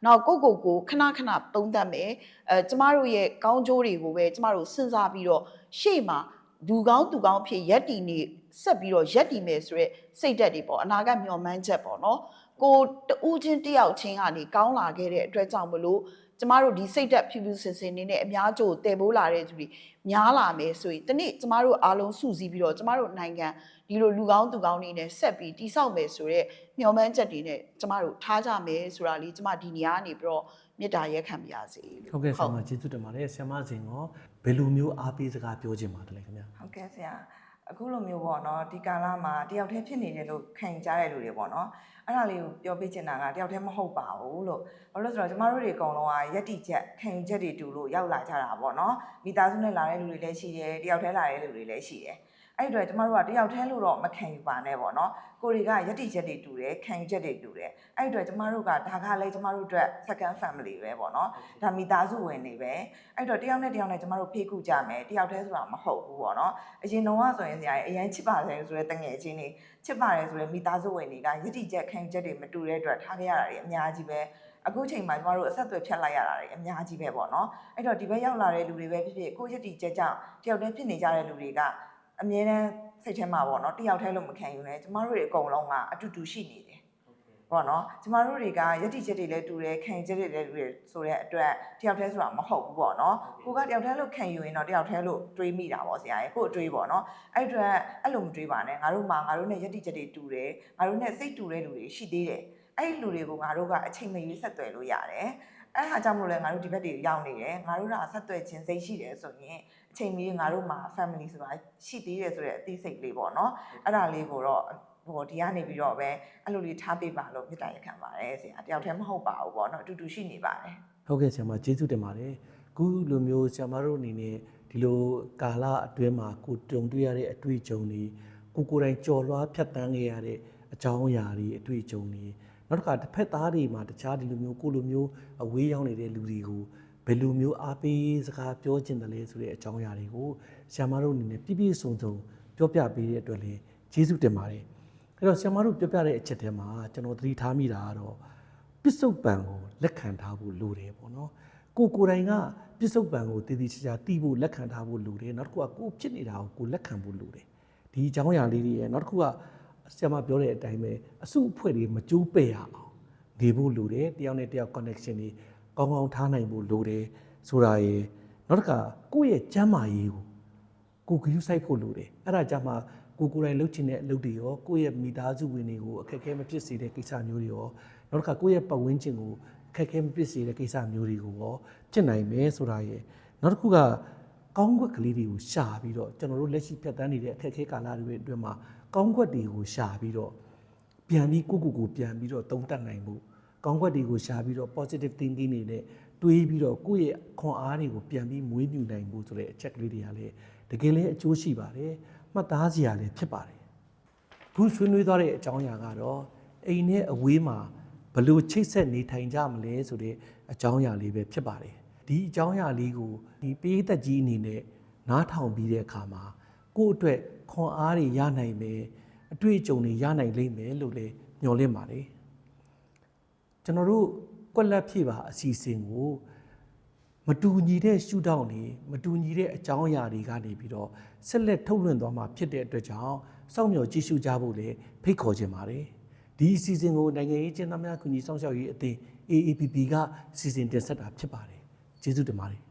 ါနောက်ကိုခဏသုံးသပ်မယ်ကျမတို့ရဲ့ကောင်းကျိုးတွေကိုပဲကျမတို့စဉ်းစားပြီးတော့ရှေ့မှာလူကောင်းသူကောင်းဖြစ်ရက်တီနေဆက်ပြီးတော့ရက်တီမယ်ဆိုရက်စိတ်ဓာတ်တွေပေါ့အနာဂတ်မျှော်မှန်းချက်ပေါ့နော်ကိုတူးချင်းတယောက်ချင်းကနေကောင်းလာခဲ့တဲ့အတွက်ကြောင့်မလို့ကျမတို့ဒီစိတ်ဓာတ်ဖြူဖြူစင်စင်နေနဲ့အများကျိုးတည်ပိုးလာတဲ့သူတွေများလာမယ်ဆိုရင်ဒီနေ့ကျမတို့အားလုံးစုစည်းပြီးတော့ကျမတို့နိုင်ငံဒီလိုလူကောင်းသူကောင်းတွေနဲ့ဆက်ပြီးတိဆောက်မယ်ဆိုတဲ့မျှော်မှန်းချက်တွေနဲ့ကျမတို့ထားကြမယ်ဆိုတာလေးကျမဒီနေရာကနေပြီးတော့မေတ္တာရက်ခံပါရစေဟုတ်ကဲ့ဆရာမကျေးဇူးတင်ပါတယ်ဆရာမစင်ရောဘယ်လိုမျိုးအားပေးစကားပြောချင်ပါတယ်လဲခင်ဗျာဟုတ်ကဲ့ဆရာအခုလိုမျိုးပေါ့နော်ဒီကာလမှာတယောက်တည်းဖြစ်နေတယ်လို့ခံကြတဲ့လူတွေပေါ့နော်အဲ့ဒါလေးကိုပြောပြချင်တာကတယောက်တည်းမဟုတ်ပါဘူးလို့ဘာလို့လဲဆိုတော့ကျမတို့တွေအကုန်လုံးကယက်တီချက်ခံယူချက်တွေတူလို့ရောက်လာကြတာပေါ့နော်မိသားစုနဲ့လာတဲ့လူတွေလည်းရှိတယ်တယောက်တည်းလာတဲ့လူတွေလည်းရှိတယ်အဲ့ဒီတော့ကျမတို့ကတယောက်တည်းလို့တော့မခံယူပါနဲ့ပေါ့နော်ကိုတွေကယက်တီချက်တွေတူတယ်ခံယူချက်တွေတူတယ်အဲ့ဒီတော့ကျမတို့ကဒါကလည်းကျမတို့အတွက် second family ပဲပေါ့နော်ဒါမိသားစုဝင်တွေပဲအဲ့တော့တယောက်နဲ့တယောက်နဲ့ကျမတို့ဖေးကူကြမယ်တယောက်တည်းဆိုတာမဟုတ်ဘူးပေါ့နော်အရင်တော့ဆိုရင်ဆရာအရင်ချစ်ပါတယ်ဆိုတဲ့တငယ်ချင်းတွေချစ်ပါတယ်ဆိုတဲ့မိသားစုဝင်တွေကယက်တီချက်ခံယူချက်တွေမတူတဲ့အတွက်ထားခဲ့ရတာတွေအများကြီးပဲအခုချိန်မှာကျမတို့အဆက်အသွယ်ဖြတ်လိုက်ရတာတွေအများကြီးပဲပေါ့နော်အဲ့တော့ဒီဘက်ရောက်လာတဲ့လူတွေပဲဖြစ်ဖြစ်ကိုယက်တီချက်ကြောင့်တယောက်တည်းဖြစ်နေကြတဲ့လူတွေကအမြဲတမ်းစိတ်ထဲမှာပေါ့နော်တယောက်တည်းလို့မခံယူနဲ့ကျမတို့တွေအကုန်လုံးကအတူတူရှိနေတယ်ပေါ့နော်ကျမတို့တွေကယက်တီချက်တွေလည်းတူတယ်ခံယူချက်တွေလည်းတူတယ်ဆိုတဲ့အတွက်တယောက်တည်းဆိုတာမဟုတ်ဘူးပေါ့နော်ကိုကတယောက်တည်းလို့ခံယူရင်တော့တယောက်တည်းလို့တွေးမိတာပေါ့ဆရာကြီးကိုအတွေးပေါ့နော်အဲ့အတွက်အဲ့လိုမတွေးပါနဲ့ငါတို့နဲ့ယက်တီချက်တွေတူတယ်ငါတို့နဲ့စိတ်တူတဲ့လူတွေရှိသေးတယ်အဲ့ဒီလူတွေကိုငါတို့ကအချိန်မရွေးဆက်သွယ်လို့ရတယ်အဲ့ဒါကြောင့်မို့လဲငါတို့ဒီဘက်တွေရောက်နေတယ်ငါတို့ကဆက်သွယ်ခြင်းစိတ်ရှိတယ်ဆိုရင်အချိန်မီငါတို့မှာ family ဆိုတာရှိသေးတယ်ဆိုတဲ့အသိစိတ်လေးပေါ့နော်အဲ့ဒါလေးကိုတော့ဒီကနေပြီးတော့ပဲအဲ့လိုလေးထားပေးပါလို့မေတ္တာရက်ခံပါတယ်ဆရာတယောက်တည်းမဟုတ်ပါဘူးပေါ့နော်အတူတူရှိနေပါတယ်ဟုတ်ကဲ့ဆရာမကျေးဇူးတင်ပါတယ်ခုလိုမျိုးဆရာမတို့အနေနဲ့ဒီလိုကာလအတွင်းမှာကိုတုံတွေ့ရတဲ့အတွေ့အကြုံတွေကိုယ်တိုင်ကြော်လွှားဖြတ်တန်းခဲ့ရတဲ့အကြောင်းအရာတွေအတွေ့အကြုံတွေနောက်တစ်ခါတစ်ဖက်သားတွေမှာတခြားဒီလိုမျိုးကိုလိုမျိုးအဝေးရောက်နေတဲ့လူတွေကိုဘယ်လိုမျိုးအားပေးစကားပြောချင်တယ်လဲဆိုတဲ့အကြောင်းအရာတွေကိုဆရာမတို့အနေနဲ့ပြည့်ပြည့်စုံစုံပြောပြပေးတဲ့အတွက်လည်းကျေးဇူးတင်ပါတယ်အဲ့တော့ဆရာမတို့ပြောပြတဲ့အချက်ထဲမှာကျွန်တော်သတိထားမိတာကတော့ပစ္စုပန်ကိုလက်ခံထားဖို့လိုတယ်ပေါ့နော်ကိုယ်တိုင်ကပစ္စုပန်ကိုတည်တည်ချာချာသိဖို့လက်ခံထားဖို့လိုတယ်နောက်တစ်ခုကကိုဖြစ်နေတာကိုကိုလက်ခံဖို့လိုတယ်ဒီအကြောင်းအရာလေးတွေရဲ့နောက်တစ်ခုကဆရာမပြောတဲ့အတိုင်းပဲအစုအဖွဲ့တွေမကျိုးပဲ့ရအောင်နေဖို့လိုတယ်တယောက်နဲ့တယောက် connection တွေကောင်းကောင်းထားနိုင်ဖို့လိုတယ်ဆိုတာရယ်နောက်တစ်ခါကိုယ့်ရဲ့ကျန်းမာရေးကိုဂရုစိုက်ဖို့လိုတယ်အဲ့ဒါကြမှာကိုယ်တိုင်လှုပ်ချင်တဲ့အလုပ်တွေရောကိုယ့်ရဲ့မိသားစုဝင်တွေကိုအခက်အခဲမဖြစ်စေတဲ့ကိစ္စမျိုးတွေရောနောက်တစ်ခါကိုယ့်ရဲ့ပတ်ဝန်းကျင်ကိုအခက်အခဲမဖြစ်စေတဲ့ကိစ္စမျိုးတွေကိုရောဖြစ်နိုင်မယ်ဆိုတာရယ်နောက်တစ်ခုကကောင်းကွက်ကလေးတွေကိုရှာပြီးတော့ကျွန်တော်တို့လက်ရှိဖြတ်သန်းနေတဲ့အခက်အခဲကာလတွေအတွင်းမှာကောင်းကွက်တွေကိုရှာပြီးတော့ပြန်ပြီးကိုပြန်ပြီးတော့သုံးသပ်နိုင်ဖို့ ကောင်းကွက်တွေကိုရှာပြီးတော့ positive thinking တွေနဲ့တွေးပြီးတော့ကိုယ့်ရဲ့ခွန်အားတွေကိုပြန်ပြီးမွေးမြူနိုင်ဖို့ဆိုတဲ့အချက်ကလေးတွေကလည်းတကယ်လည်းအကျိုးရှိပါတယ်မှတ်သားစရာလည်းဖြစ်ပါတယ်ခုဆွေးနွေးသွားတဲ့အကြောင်းအရာကတော့အိမ်နဲ့အဝေးမှာဘယ်လိုချိတ်ဆက်နေထိုင်ကြမလဲဆိုတဲ့အကြောင်းအရာလေးပဲဖြစ်ပါတယ်ဒီအကြောင်းအရာလေးကိုဒီပေးသက်ကြီးအနေနဲ့နားထောင်ပြီးတဲ့အခါမှာကိုယ့်အတွက်ခွန်အားတွေရနိုင်မယ်အတွေ့အကြုံတွေရနိုင်လိမ့်မယ်လို့လည်းမျှော်လင့်ပါတယ်ကျွန်တော်တို့ကွက်လက်ဖြည့်ပါအစီအစဉ်ကိုမတူညီတဲ့ရှုထောင့်တွေမတူညီတဲ့အကြောင်းအရာတွေကနေပြီးတော့ဆက်လက်ထုတ်လွှင့်သွားမှာဖြစ်တဲ့အတွက်ကြောင့်စောင့်မျှော်ကြည့်ရှုကြဖို့လည်းဖိတ်ခေါ်ခြင်းပါတယ်ဒီအစီအစဉ်ကိုနိုင်ငံရေးကျင်းသားများကူညီဆောင်ရှောက်ရေးအသင်း AAPP ကစီစဉ်တင်ဆက်တာဖြစ်ပါတယ်ကျေးဇူးတင်ပါတယ်